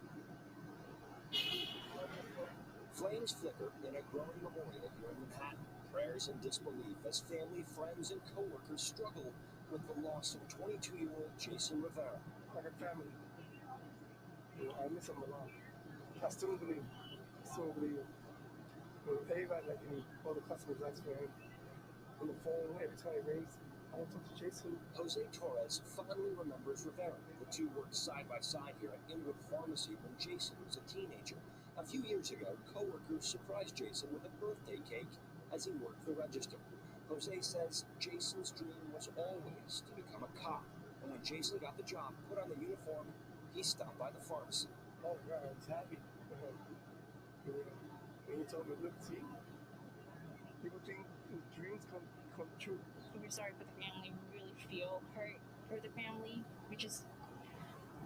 Flames flicker in a growing memorial here in Manhattan. Prayers and disbelief as family, friends, and co-workers struggle with the loss of 22-year-old Jason Rivera. Like a family. I miss him a lot. I still believe. Everybody, like all the customers ask for him on the phone every time he rings. I want to talk to Jason. Jose Torres fondly remembers Rivera. The 2 worked side by side here at Inwood Pharmacy when Jason was a teenager. A few years ago, co-workers surprised Jason with a birthday cake as he worked the register. Jose says Jason's dream was always to become a cop. And when Jason got the job, put on the uniform, he stopped by the pharmacy. Oh, God, I was happy. When you told me, look, see, people think dreams come true. We're sorry for the family. We really feel hurt for the family.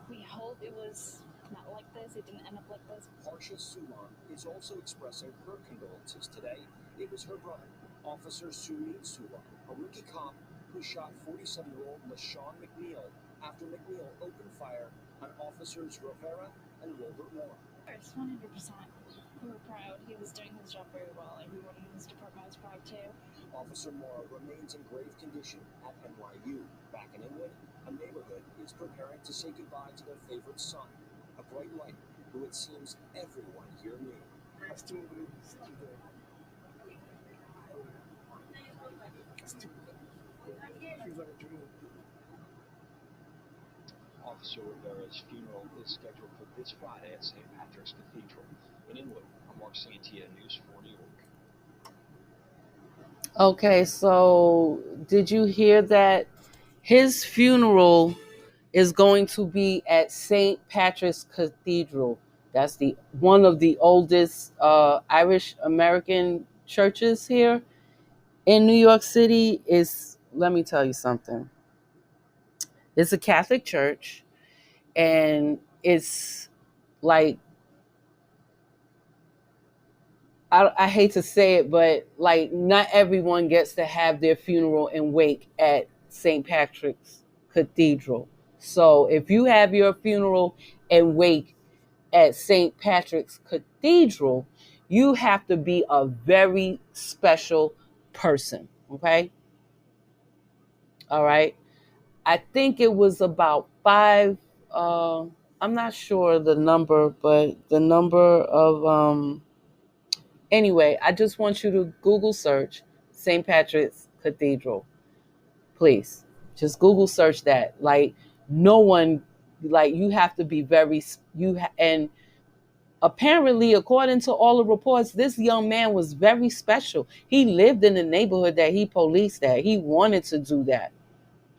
We hope it was not like this. It didn't end up like this. Harsha Suman is also expressing her condolences today. It was her brother, Officer Sumit Suman, a rookie cop who shot 47-year-old LaShawn McNeil after McNeil opened fire on officers Rivera and Wilbert Mora. 100%. We were proud. He was doing his job very well. Everyone in his department was proud too. Officer Mora remains in grave condition at NYU. Back in Inwood, a neighborhood is preparing to say goodbye to their favorite son, a bright light who it seems everyone here knew. I still believe it's today. Feels like a dream. Officer Rivera's funeral is scheduled for this Friday at St. Patrick's Cathedral. In Inwood, I'm Mark Santia, News 4 New York. Okay, so did you hear that his funeral is going to be at St. Patrick's Cathedral? That's the one of the oldest Irish American churches here in New York City. Let me tell you something. It's a Catholic church, and it's like, I hate to say it, but like not everyone gets to have their funeral and wake at St. Patrick's Cathedral. So if you have your funeral and wake at St. Patrick's Cathedral, you have to be a very special person. Okay. All right. I think it was about 5. I'm not sure the number, but the number of, anyway, I just want you to Google search St. Patrick's Cathedral. Please. Just Google search that. Like, no one, like, you have to be very, and apparently, according to all the reports, this young man was very special. He lived in the neighborhood that he policed at. He wanted to do that.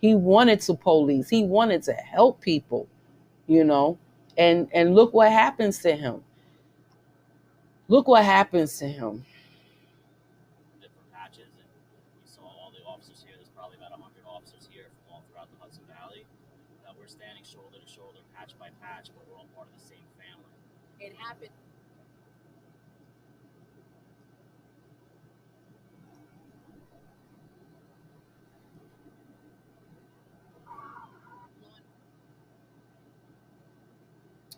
He wanted to police. He wanted to help people, and look what happens to him. Look what happens to him. Different patches, and we saw all the officers here. There's probably about 100 officers here from all throughout the Hudson Valley. We're standing shoulder to shoulder, patch by patch, but we're all part of the same family. It happened.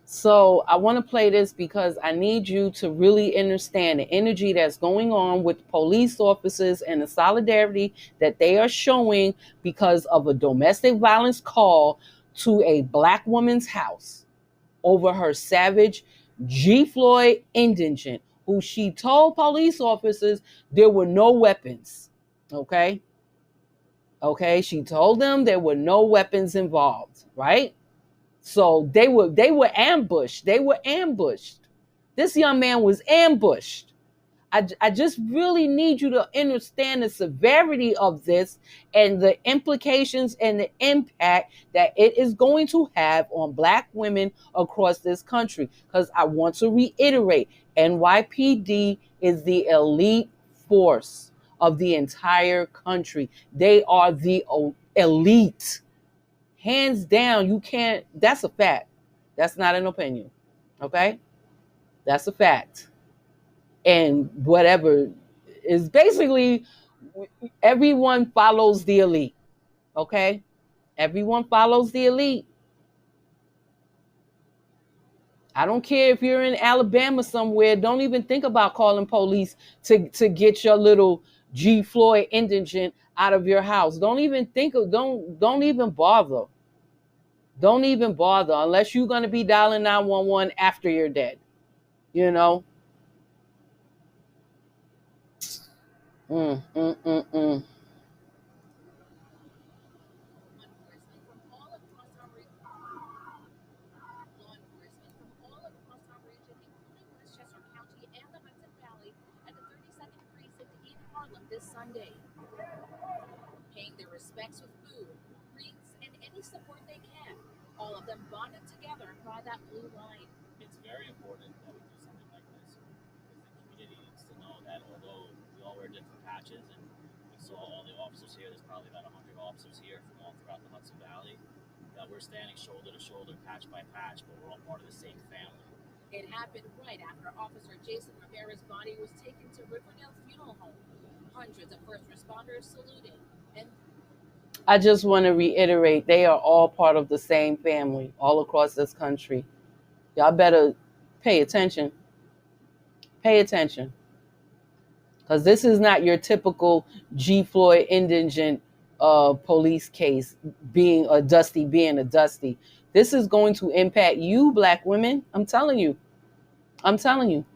So I want to play this because I need you to really understand the energy that's going on with police officers and the solidarity that they are showing because of a domestic violence call to a black woman's house over her savage G. Floyd indigent, who she told police officers there were no weapons. Okay. She told them there were no weapons involved, right? So they were ambushed. They were ambushed. This young man was ambushed. I just really need you to understand the severity of this and the implications and the impact that it is going to have on black women across this country. Because I want to reiterate, NYPD is the elite force of the entire country. They are the elite. Hands down, you can't, that's a fact. That's not an opinion. Okay? That's a fact. And whatever is basically, everyone follows the elite. Okay? Everyone follows the elite. I don't care if you're in Alabama somewhere. Don't even think about calling police to get your little G. Floyd indigent out of your house. Don't even bother. Don't even bother unless you're going to be dialing 911 after you're dead. This Sunday, paying their respects with food, drinks, and any support they can. All of them bonded together by that blue line. It's very important that we do something like this because the community needs to know that although we all wear different patches and we saw all the officers here, there's probably about 100 officers here from all throughout the Hudson Valley, that we're standing shoulder to shoulder, patch by patch, but we're all part of the same family. It happened right after Officer Jason Rivera's body was taken to Riverdale Funeral Home. Hundreds of first responders saluted. And I just want to reiterate, they are all part of the same family all across this country. Y'all better pay attention. Pay attention. Because this is not your typical G. Floyd indigent police case being a dusty. This is going to impact you, black women. I'm telling you. Enforcement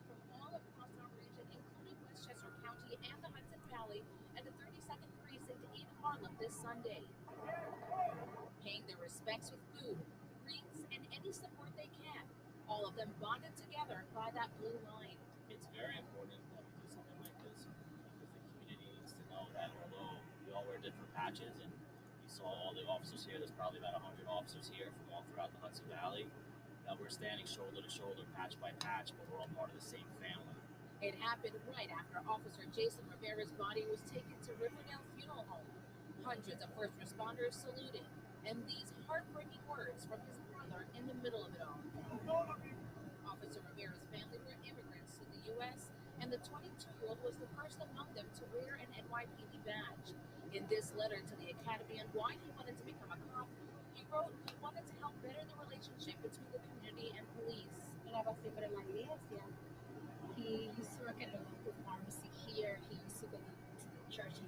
from all across our region, including Westchester County and the Hudson Valley, and the 32nd Precinct in Harlem this Sunday, paying their respects with food, drinks, and any support they can. All of them bonded together by that blue line. It's very important that we do something like this because the community needs to know that although we all wear different patches and you saw all the officers here, there's probably about 100 officers here from all throughout the Hudson Valley, that we're standing shoulder to shoulder, patch by patch, but we're all part of the same family. It happened right after Officer Jason Rivera's body was taken to Riverdale Funeral Home. Hundreds of first responders saluted, and these heartbreaking words from his brother in the middle of it all. Officer Rivera's family were immigrants to the U.S., and the 22-year-old was the first among them to wear an NYPD badge. In this letter to the Academy on why he wanted to become a cop, he wrote he wanted to help better the relationship between the community and police. He used to work at a local pharmacy here. He used to go to the church.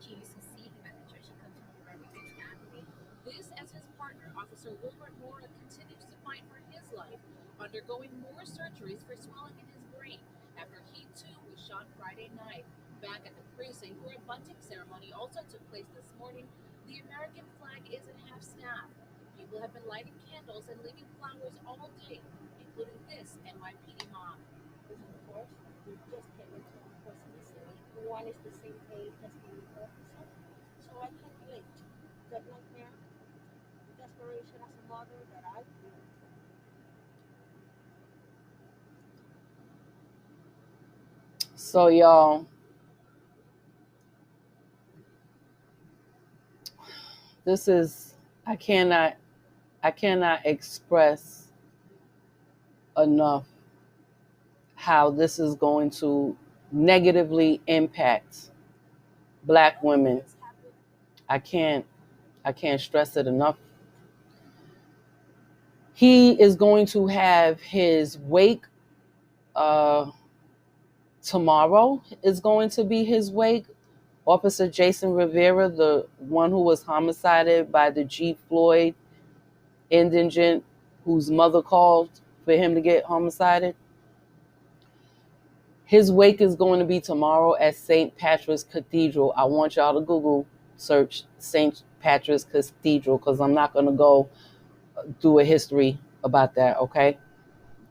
She used to see him at the church. He comes from a very big family. This as his partner, Officer Wilbert Mora, continues to fight for his life, undergoing more surgeries for swelling in his brain after he too was shot Friday night. Back at the precinct where a bunting ceremony also took place this morning, the American flag is at half staff. People have been lighting candles and leaving flowers all day, including this NYPD mom. This is the fourth. We just came into one person this city. One is the same age as the officer. So I can relate. That nightmare, the desperation as a mother that I feel. So y'all, this is, I cannot express enough how this is going to negatively impact black women. I can't stress it enough. He is going to have his wake tomorrow is going to be his wake. Officer Jason Rivera, the one who was homicided by the G. Floyd indigent whose mother called for him to get homicided. His wake is going to be tomorrow at St. Patrick's Cathedral. I want y'all to Google search St. Patrick's Cathedral because I'm not going to go do a history about that, okay?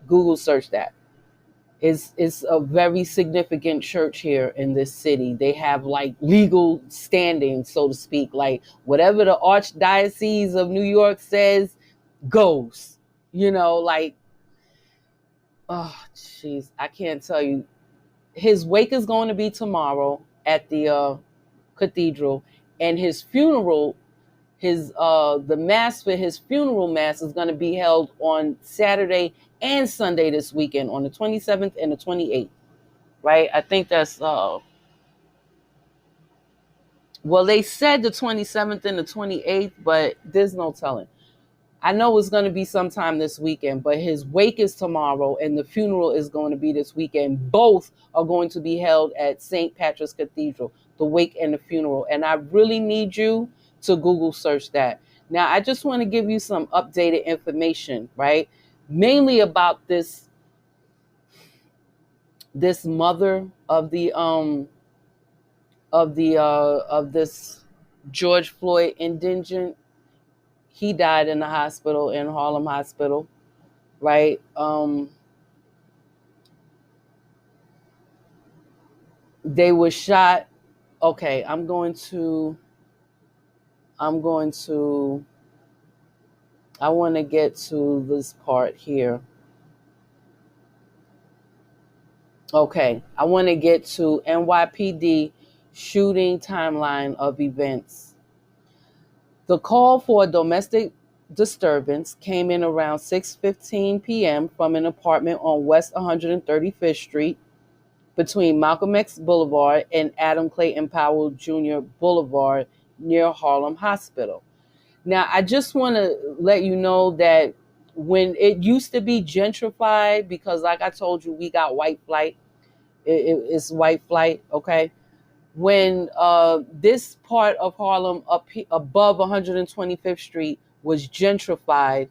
Google search that. It's a very significant church here in this city. They have like legal standing, so to speak. Like whatever the Archdiocese of New York says goes. You know, like, oh, jeez, I can't tell you. His wake is going to be tomorrow at the cathedral, and his funeral, the mass for his funeral mass is going to be held on Saturday and Sunday this weekend on the 27th and the 28th, right? I think that's, well, they said the 27th and the 28th, but there's no telling. I know it's going to be sometime this weekend, but his wake is tomorrow and the funeral is going to be this weekend. Both are going to be held at St. Patrick's Cathedral, the wake and the funeral. And I really need you to Google search that. Now, I just want to give you some updated information, right? Mainly about this mother of this George Floyd indigent. He died in the hospital, in Harlem Hospital, right? They were shot. Okay, I want to get to this part here. Okay, I want to get to NYPD shooting timeline of events. The call for a domestic disturbance came in around 6:15 p.m. from an apartment on West 135th Street between Malcolm X Boulevard and Adam Clayton Powell Jr. Boulevard near Harlem Hospital. Now, I just want to let you know that when it used to be gentrified, because like I told you, we got white flight. it's white flight, okay? When this part of Harlem above 125th Street was gentrified,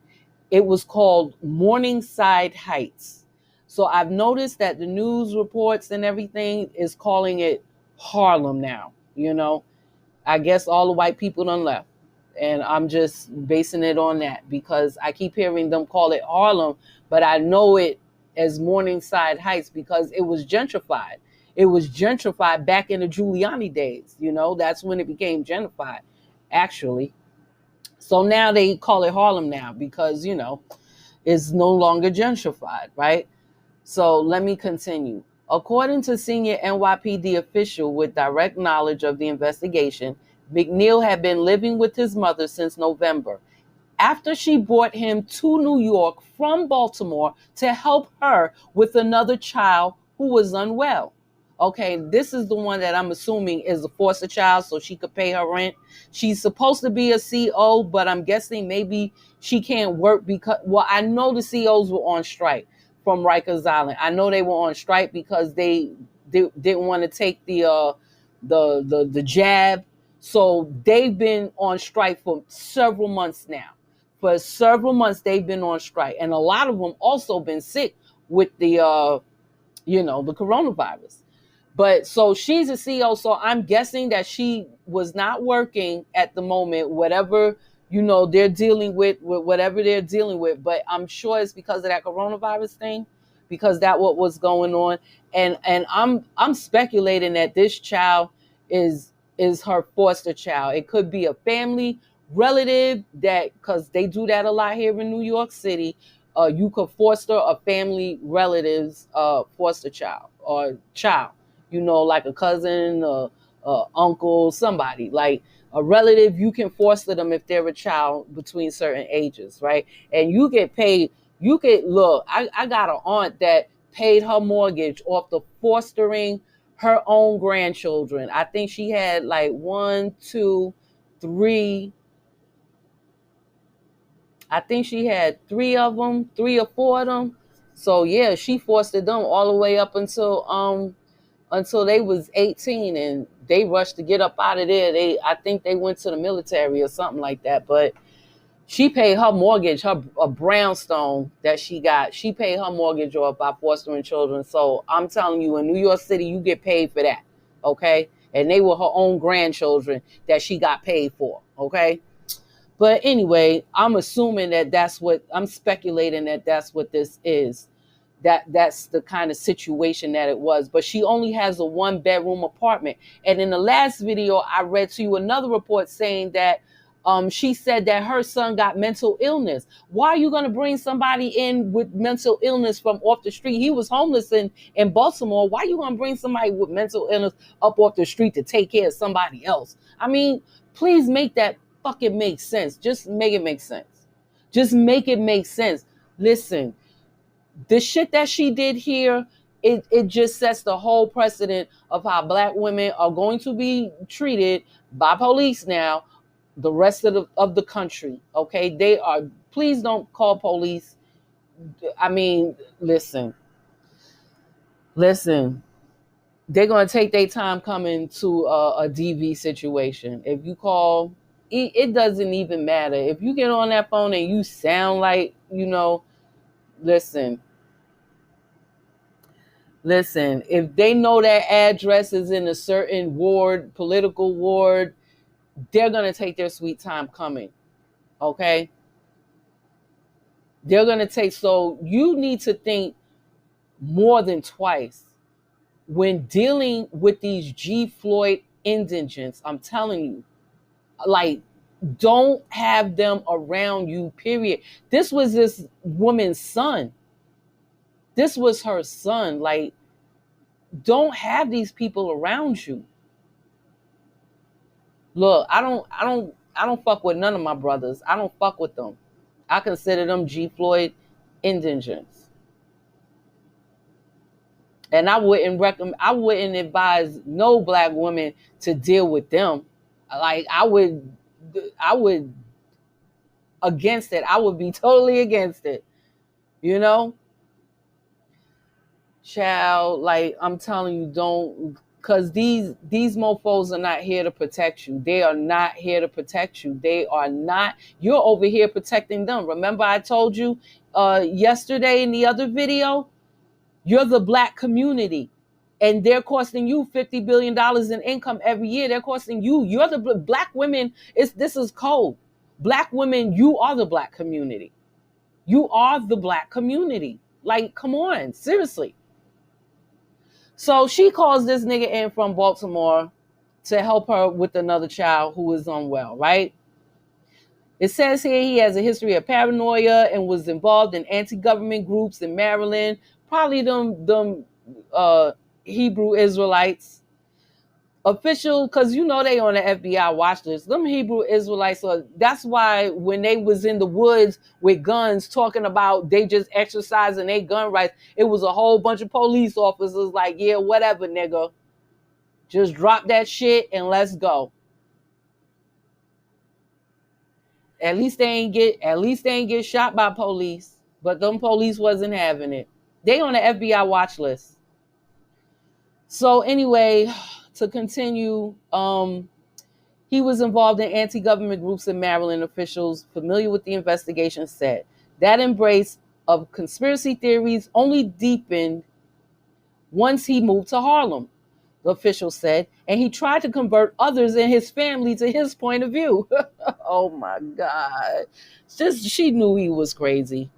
it was called Morningside Heights. So I've noticed that the news reports and everything is calling it Harlem now. I guess all the white people done left. And I'm just basing it on that because I keep hearing them call it Harlem, but I know it as Morningside Heights because it was gentrified. It was gentrified back in the Giuliani days. That's when it became gentrified, actually. So now they call it Harlem now because, it's no longer gentrified, right? So let me continue. According to senior NYPD official with direct knowledge of the investigation, McNeil had been living with his mother since November, after she brought him to New York from Baltimore to help her with another child who was unwell. Okay, this is the one that I'm assuming is a foster child so she could pay her rent. She's supposed to be a CO, but I'm guessing maybe she can't work because, well, I know the COs were on strike from Rikers Island. I know they were on strike because they didn't want to take the jab. So they've been on strike for several months now. For several months they've been on strike, and a lot of them also been sick with the the coronavirus. But so she's a CEO, so I'm guessing that she was not working at the moment, whatever they're dealing with whatever they're dealing with. But I'm sure it's because of that coronavirus thing, because that what was going on. And I'm speculating that this child is her foster child. It could be a family relative, that because they do that a lot here in New York City. You could foster a family relative's foster child or child, like a cousin, uncle, somebody, like a relative. You can foster them if they're a child between certain ages, right? And you get paid. You could look. I got an aunt that paid her mortgage off the fostering her own grandchildren. I think she had like 1, 2, 3. I think she had 3 of them, 3 or 4 of them. So yeah, she fostered them all the way up until they was 18, and they rushed to get up out of there. I think they went to the military or something like that. But she paid her mortgage, a brownstone that she got. She paid her mortgage off by fostering children. So I'm telling you, in New York City, you get paid for that, okay? And they were her own grandchildren that she got paid for, okay? But anyway, I'm assuming I'm speculating that that's what this is. That's the kind of situation that it was. But she only has a 1-bedroom apartment. And in the last video, I read to you another report saying that she said that her son got mental illness. Why are you going to bring somebody in with mental illness from off the street? He was homeless in Baltimore. Why are you going to bring somebody with mental illness up off the street to take care of somebody else? I mean, please make that fucking make sense. Just make it make sense. Just make it make sense. Listen, the shit that she did here, it just sets the whole precedent of how black women are going to be treated by police now, the rest of the country. Okay, they are. Please don't call police. I mean, listen. They're gonna take their time coming to a DV situation. If you call, it doesn't even matter. If you get on that phone and you sound like listen. If they know that address is in a certain ward, political ward, they're gonna take their sweet time coming. Okay? They're gonna take. So you need to think more than twice when dealing with these G. Floyd indigents. I'm telling you, like, don't have them around you, period. This was this woman's son. This was her son. Like, don't have these people around you. Look, I don't fuck with none of my brothers. I don't fuck with them. I consider them G. Floyd indigents. And I wouldn't advise no black woman to deal with them. Like, I would against it. I would be totally against it. Child, like I'm telling you, don't, because these mofos are not here to protect you. They are not here to protect you. They are not. You're over here protecting them. Remember I told you yesterday in the other video, you're the black community. And they're costing you $50 billion in income every year. They're costing you. You're the black women. This is cold. Black women, you are the black community. You are the black community. Like, come on, seriously. So she calls this nigga in from Baltimore to help her with another child who is unwell, right? It says here he has a history of paranoia and was involved in anti-government groups in Maryland, probably them Hebrew Israelites. Official, because you know they on the FBI watch list. Them Hebrew Israelites, so that's why when they was in the woods with guns talking about they just exercising their gun rights, it was a whole bunch of police officers like, yeah, whatever, nigga. Just drop that shit and let's go. At least they ain't get shot by police. But them police wasn't having it. They on the FBI watch list. So anyway, to continue, he was involved in anti-government groups in Maryland. Officials familiar with the investigation said that embrace of conspiracy theories only deepened once he moved to Harlem, the official said, and he tried to convert others in his family to his point of view. Oh my God. She knew he was crazy.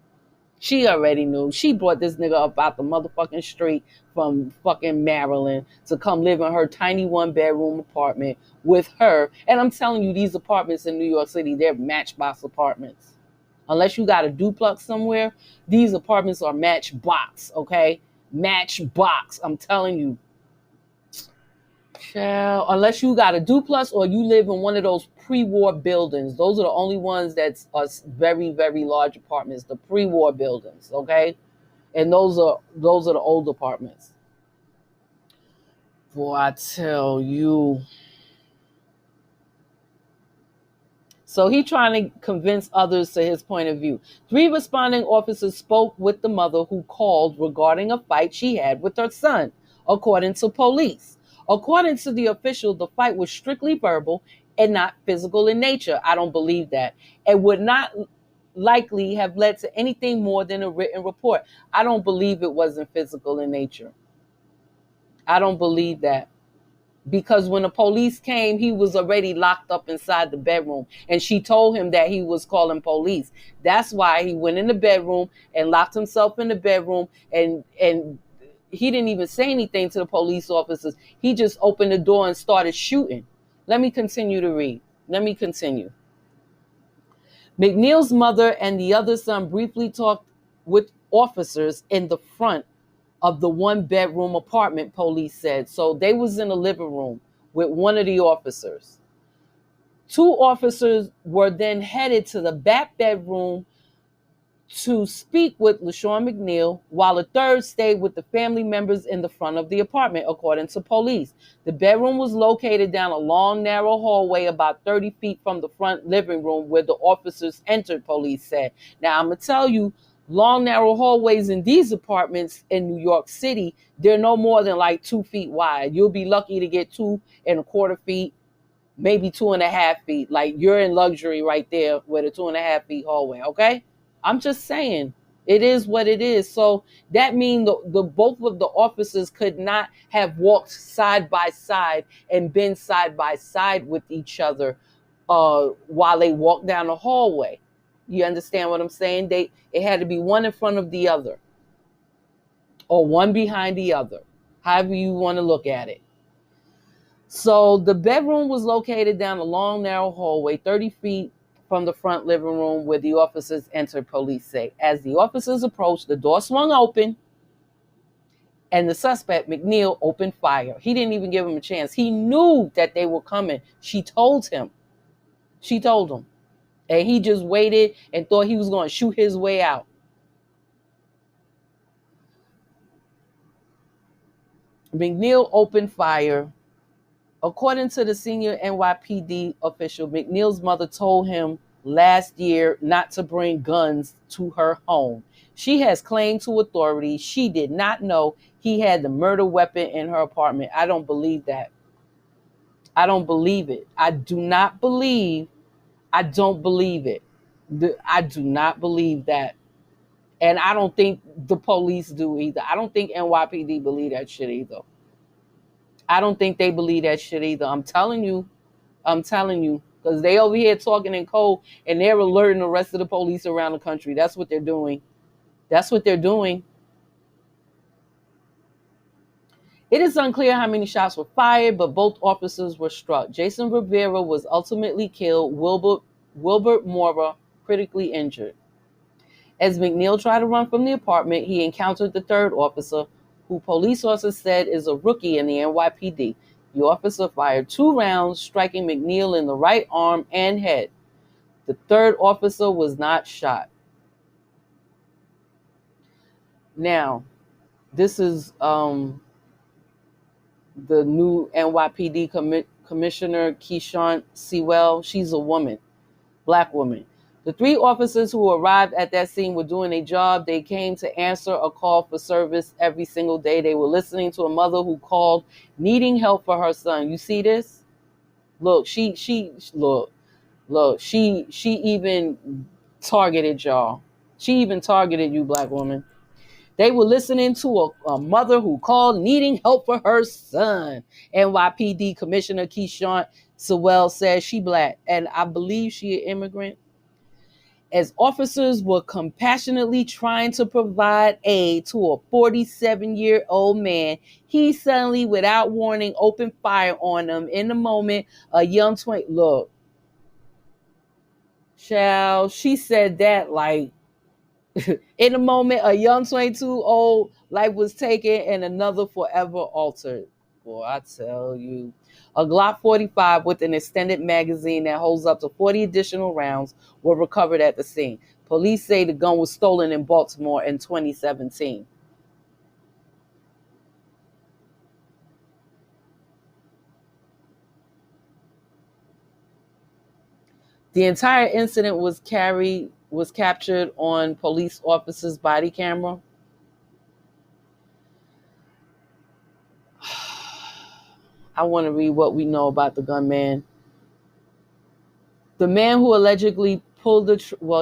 She already knew. She brought this nigga up out the motherfucking street from fucking Maryland to come live in her tiny 1-bedroom apartment with her. And I'm telling you, these apartments in New York City, they're matchbox apartments. Unless you got a duplex somewhere, these apartments are matchbox, okay? Matchbox, I'm telling you. Child, unless you got a duplex or you live in one of those pre-war buildings. Those are the only ones that are very, very large apartments, the pre-war buildings, okay? And those are the old apartments. Boy, I tell you. So he trying to convince others to his point of view. 3 responding officers spoke with the mother who called regarding a fight she had with her son, according to police. According to the official, the fight was strictly verbal and not physical in nature. I don't believe that. It would not likely have led to anything more than a written report. I don't believe it wasn't physical in nature. I don't believe that. Because when the police came, he was already locked up inside the bedroom. And she told him that he was calling police. That's why he went in the bedroom and locked himself in the bedroom. And he didn't even say anything to the police officers. He just opened the door and started shooting. Let me continue to read. Let me continue. McNeil's mother and the other son briefly talked with officers in the front of the 1-bedroom apartment, police said. So they was in the living room with one of the officers. 2 officers were then headed to the back bedroom to speak with LaShawn McNeil, while a third stayed with the family members in the front of the apartment, according to police. The bedroom was located down a long, narrow hallway about 30 feet from the front living room where the officers entered, police said. Now, I'm going to tell you, long, narrow hallways in these apartments in New York City, they're no more than like 2 feet wide. You'll be lucky to get 2.25 feet, maybe 2.5 feet. Like, you're in luxury right there with a 2.5 feet hallway, okay? I'm just saying, it is what it is. So that means the both of the officers could not have walked side by side and been side by side with each other while they walked down the hallway. You understand what I'm saying? It had to be one in front of the other or one behind the other, however you want to look at it. So the bedroom was located down a long, narrow hallway, 30 feet from the front living room where the officers entered, police say. As the officers approached, the door swung open and the suspect, McNeil, opened fire. He didn't even give him a chance. He knew that they were coming. She told him. And he just waited and thought he was going to shoot his way out. McNeil opened fire. According to the senior NYPD official, McNeil's mother told him last year not to bring guns to her home. She has claimed to authorities she did not know he had the murder weapon in her apartment. I don't believe that. I don't believe it. I don't believe it. I do not believe that. And I don't think the police do either. I don't think NYPD believe that shit either. I don't think they believe that shit either. I'm telling you. Because they over here talking in code and they're alerting the rest of the police around the country. That's what they're doing. It is unclear how many shots were fired, but both officers were struck. Jason Rivera was ultimately killed. Wilbert Mora critically injured. As McNeil tried to run from the apartment, he encountered the third officer, who police officers said is a rookie in the NYPD. The officer fired 2 rounds, striking McNeil in the right arm and head. The third officer was not shot. Now, this is the new NYPD Commissioner Keyshawn Sewell. She's a woman, black woman. The 3 officers who arrived at that scene were doing a job. They came to answer a call for service every single day. They were listening to a mother who called needing help for her son. You see this? Look, she even targeted y'all. She even targeted you, black woman. They were listening to a mother who called needing help for her son. NYPD Commissioner Keyshawn Sewell says she black, and I believe she an immigrant. As officers were compassionately trying to provide aid to a 47-year-old man, he suddenly, without warning, opened fire on them. In the moment, a young look, child, she said that like, in the moment, a young 22-old life was taken and another forever altered. Boy, I tell you. A Glock 45 with an extended magazine that holds up to 40 additional rounds were recovered at the scene. Police say the gun was stolen in Baltimore in 2017. The entire incident was captured on police officers' body camera. I want to read what we know about the gunman. The man who allegedly pulled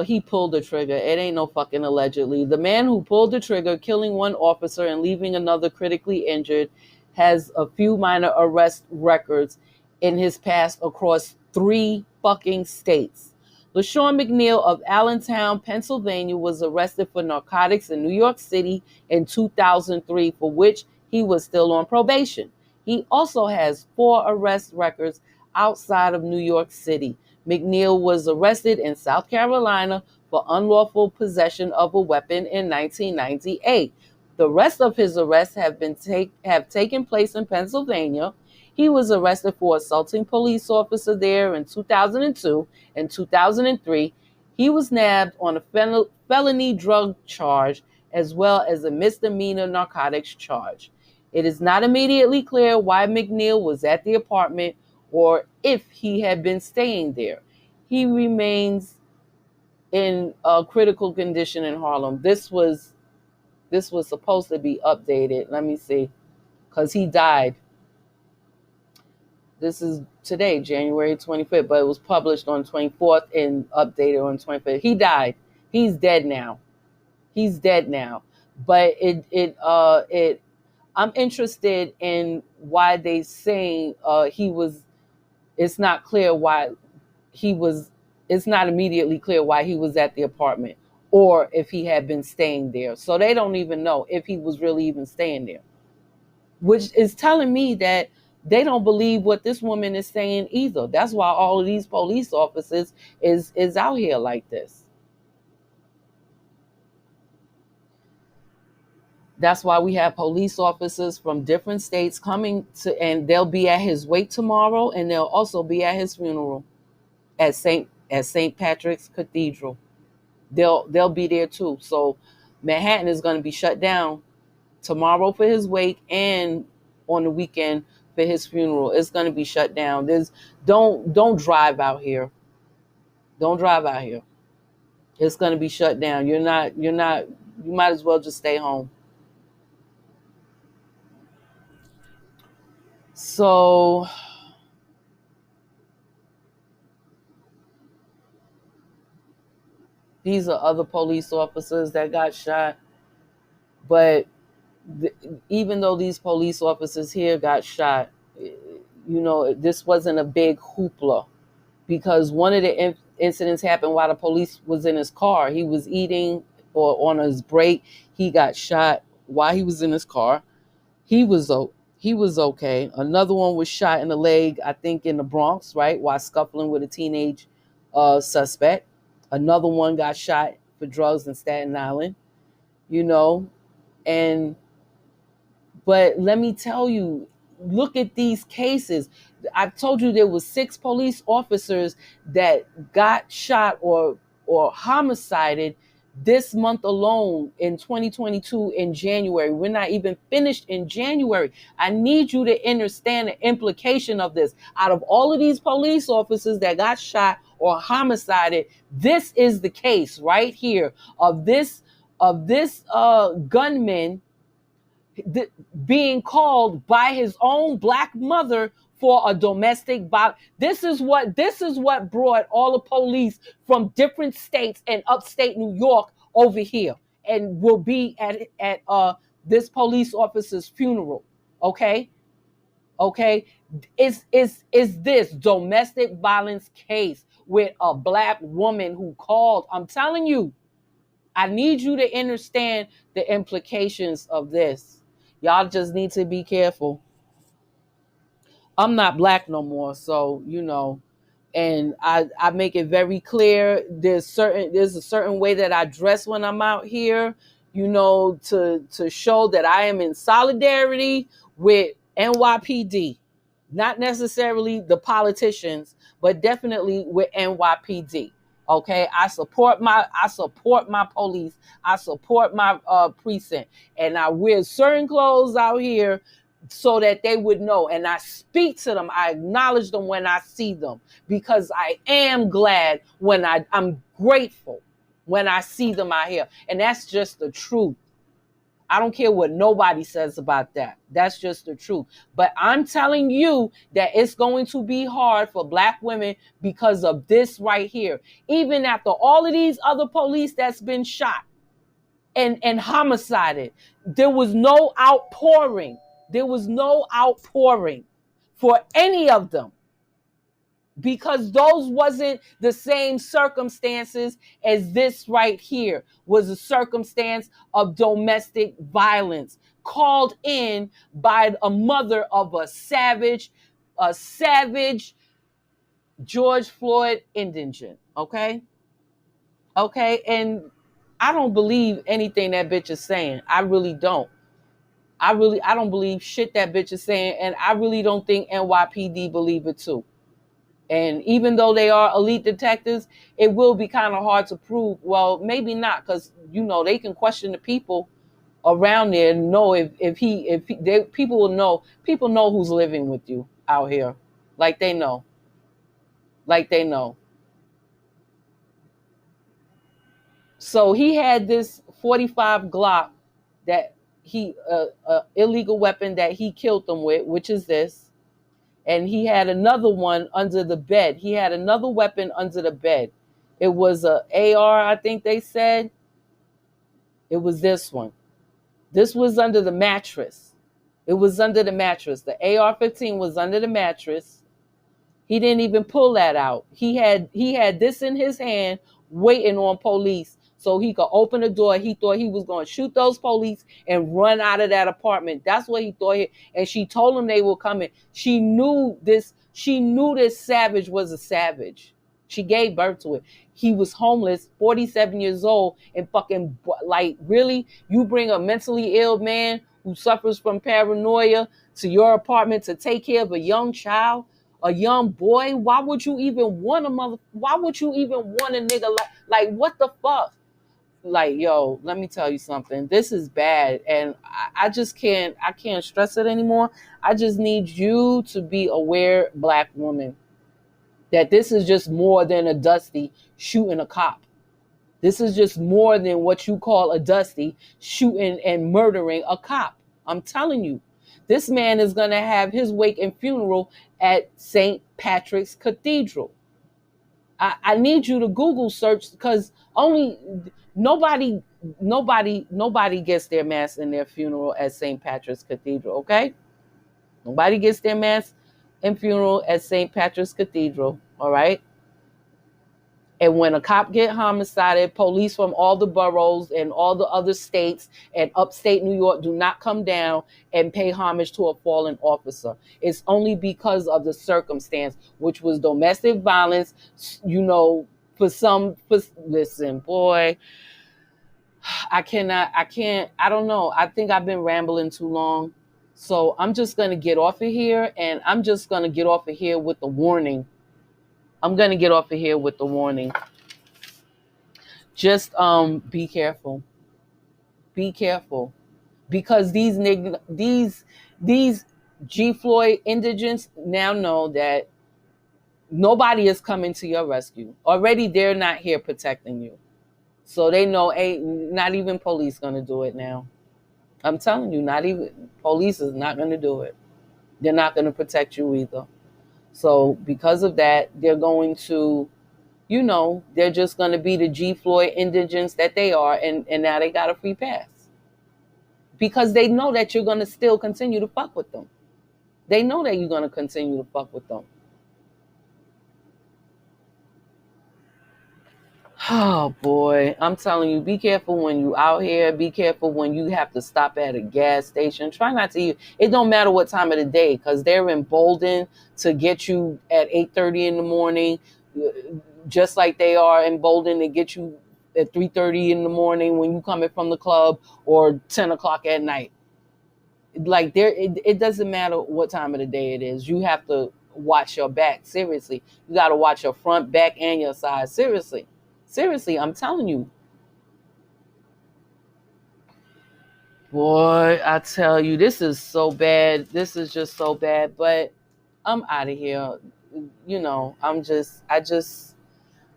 he pulled the trigger. It ain't no fucking allegedly. The man who pulled the trigger, killing 1 officer and leaving another critically injured, has a few minor arrest records in his past across 3 fucking states. LaShawn McNeil of Allentown, Pennsylvania, was arrested for narcotics in New York City in 2003, for which he was still on probation. He also has 4 arrest records outside of New York City. McNeil was arrested in South Carolina for unlawful possession of a weapon in 1998. The rest of his arrests have taken place in Pennsylvania. He was arrested for assaulting police officer there in 2002 and 2003. He was nabbed on a felony drug charge as well as a misdemeanor narcotics charge. It is not immediately clear why McNeil was at the apartment or if he had been staying there. He remains in a critical condition in Harlem. This was supposed to be updated. Let me see. Because he died. This is today, January 25th, but it was published on 24th and updated on 25th. He died. He's dead now. But I'm interested in why they saying it's not clear why it's not immediately clear why he was at the apartment or if he had been staying there. So they don't even know if he was really even staying there, which is telling me that they don't believe what this woman is saying either. That's why all of these police officers is out here like this. That's why we have police officers from different states coming to, and they'll be at his wake tomorrow, and they'll also be at his funeral at St. Patrick's Cathedral. They'll be there too. So Manhattan is going to be shut down tomorrow for his wake and on the weekend for his funeral. It's going to be shut down. Don't drive out here. Don't drive out here. It's going to be shut down. You might as well just stay home. So these are other police officers that got shot. But even though these police officers here got shot, this wasn't a big hoopla, because one of the incidents happened while the police was in his car. He was eating or on his break. He got shot while he was in his car. He was okay. Another one was shot in the leg, I think in the Bronx, right, while scuffling with a teenage suspect. Another one got shot for drugs in Staten Island, and but let me tell you, look at these cases. I've told you there was 6 police officers that got shot or homicided this month alone in 2022 in January. We're not even finished in January. I need you to understand the implication of this. Out of all of these police officers that got shot or homicided, this is the case right here of this gunman being called by his own black mother for a domestic violence. This is what brought all the police from different states and upstate New York over here, and will be at this police officer's funeral. Okay, is this domestic violence case with a black woman who called? I'm telling you, I need you to understand the implications of this. Y'all just need to be careful. I'm not black no more, so and I make it very clear. There's a certain way that I dress when I'm out here, to show that I am in solidarity with NYPD. Not necessarily the politicians, but definitely with NYPD. Okay, I support my police. I support my precinct, and I wear certain clothes out here so that they would know. And I speak to them. I acknowledge them when I see them, because I am glad when I'm grateful when I see them out here, and that's just the truth. I don't care what nobody says about that. That's just the truth. But I'm telling you that it's going to be hard for black women because of this right here. Even after all of these other police that's been shot and homicided, there was no outpouring. There was no outpouring for any of them, because those wasn't the same circumstances as this right here was a circumstance of domestic violence called in by a mother of a savage George Floyd indigent. Okay, and I don't believe anything that bitch is saying. I really don't. I don't believe shit that bitch is saying, and I really don't think NYPD believe it too. And even though they are elite detectives, it will be kind of hard to prove. Well, maybe not, because they can question the people around there and know people will know. People know who's living with you out here, like they know. So he had this 45 Glock that he illegal weapon that he killed them with, which is this. And he had another one under the bed. He had another weapon under the bed. It was a AR, I think they said. It was this one. This was under the mattress. It was under the mattress. The AR-15 was under the mattress. He didn't even pull that out. He had this in his hand waiting on police so he could open the door. He thought he was going to shoot those police and run out of that apartment. That's what he thought. And she told him they were coming. She knew this savage was a savage. She gave birth to it. He was homeless, 47 years old, and fucking, like, really? You bring a mentally ill man who suffers from paranoia to your apartment to take care of a young child, a young boy? Why would you even want a nigga like what the fuck? Like, yo, let me tell you something. This is bad, and I can't stress it anymore. I just need you to be aware, black woman. That this is just more than a Dusty shooting a cop. This is just more than what you call a Dusty shooting and murdering a cop. I'm telling you, this man is going to have his wake and funeral at St. Patrick's Cathedral. I need you to Google search, because nobody gets their mass and their funeral at St. Patrick's Cathedral, okay? Nobody gets their mass and funeral at St. Patrick's Cathedral, all right? And when a cop get homicided, police from all the boroughs and all the other states and upstate New York do not come down and pay homage to a fallen officer. It's only because of the circumstance, which was domestic violence. You know, listen, boy, I don't know. I think I've been rambling too long. So I'm just going to get off of here, and I'm just going to get off of here with the warning. Just be careful. Be careful. Because these G. Floyd indigents now know that nobody is coming to your rescue. Already they're not here protecting you. So they know not even police gonna do it now. I'm telling you, not even police is not gonna do it. They're not gonna protect you either. So because of that, they're going to, they're just going to be the G. Floyd indigents that they are, and now they got a free pass. Because they know that you're going to still continue to fuck with them. They know that you're going to continue to fuck with them. Oh, boy. I'm telling you, be careful when you out here. Be careful when you have to stop at a gas station. Try not to. It don't matter what time of the day, because they're emboldened to get you at 8:30 in the morning, just like they are emboldened to get you at 3:30 in the morning when you coming from the club, or 10 o'clock at night. Like, it doesn't matter what time of the day it is. You have to watch your back. Seriously. You got to watch your front, back, and your side. Seriously, I'm telling you. Boy, I tell you, this is so bad. This is just so bad. But I'm out of here.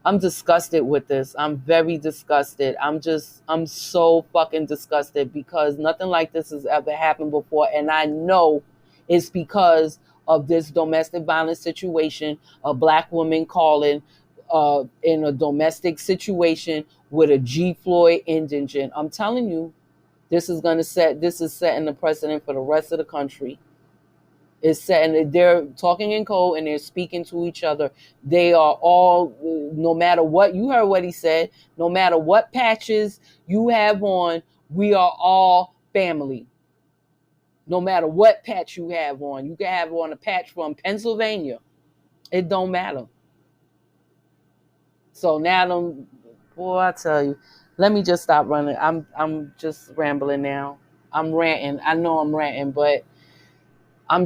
I'm disgusted with this. I'm very disgusted. I'm so fucking disgusted, because nothing like this has ever happened before. And I know it's because of this domestic violence situation, a black woman calling in a domestic situation with a G. Floyd indigent. I'm telling you, this is setting the precedent for the rest of the country. It's setting, they're talking in code and they're speaking to each other. They are all, no matter what, you heard what he said, no matter what patches you have on, we are all family. No matter what patch you have on. You can have on a patch from Pennsylvania. It don't matter. So now, boy, I tell you, let me just stop running. I'm just rambling now. I'm ranting. I know I'm ranting, but I'm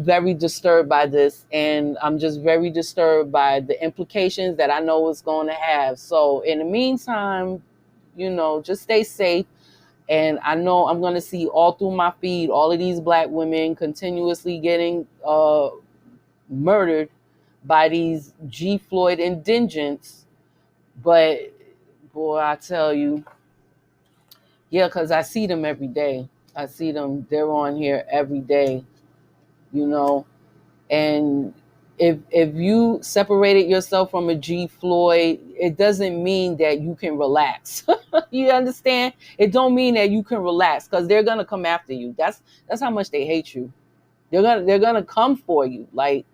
very disturbed by this, and I'm just very disturbed by the implications that I know it's going to have. So in the meantime, just stay safe. And I know I'm going to see all through my feed, all of these black women continuously getting murdered by these G. Floyd indigents. But boy, I tell you, yeah, because I see them every day. I see them. They're on here every day, and if you separated yourself from a G. Floyd, it doesn't mean that you can relax. You understand? It don't mean that you can relax, because they're gonna come after you. That's how much they hate you. They're gonna come for you. Like,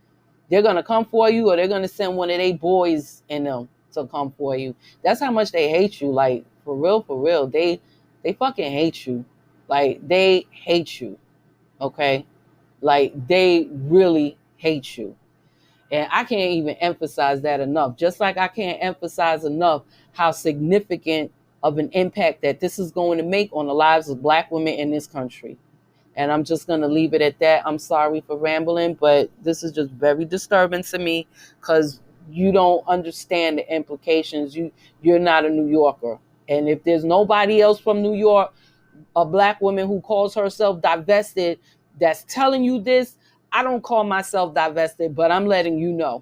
they're gonna come for you, or they're gonna send one of their boys in them to come for you. That's how much they hate you. Like, for real. They fucking hate you. Like, they hate you. Okay? Like, they really hate you. And I can't even emphasize that enough. Just like I can't emphasize enough how significant of an impact that this is going to make on the lives of black women in this country. And I'm just going to leave it at that. I'm sorry for rambling, but this is just very disturbing to me, because you don't understand the implications. You're not a New Yorker. And if there's nobody else from New York, a black woman who calls herself divested, that's telling you this, I don't call myself divested, but I'm letting you know.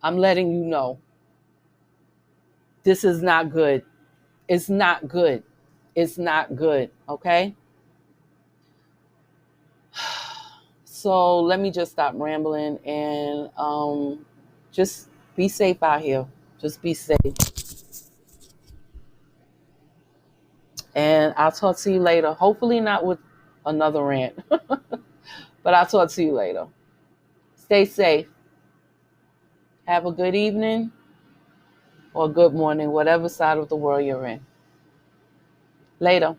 I'm letting you know. This is not good. It's not good. It's not good. Okay? So let me just stop rambling and just be safe out here. Just be safe. And I'll talk to you later. Hopefully not with another rant. But I'll talk to you later. Stay safe. Have a good evening or good morning, whatever side of the world you're in. Later.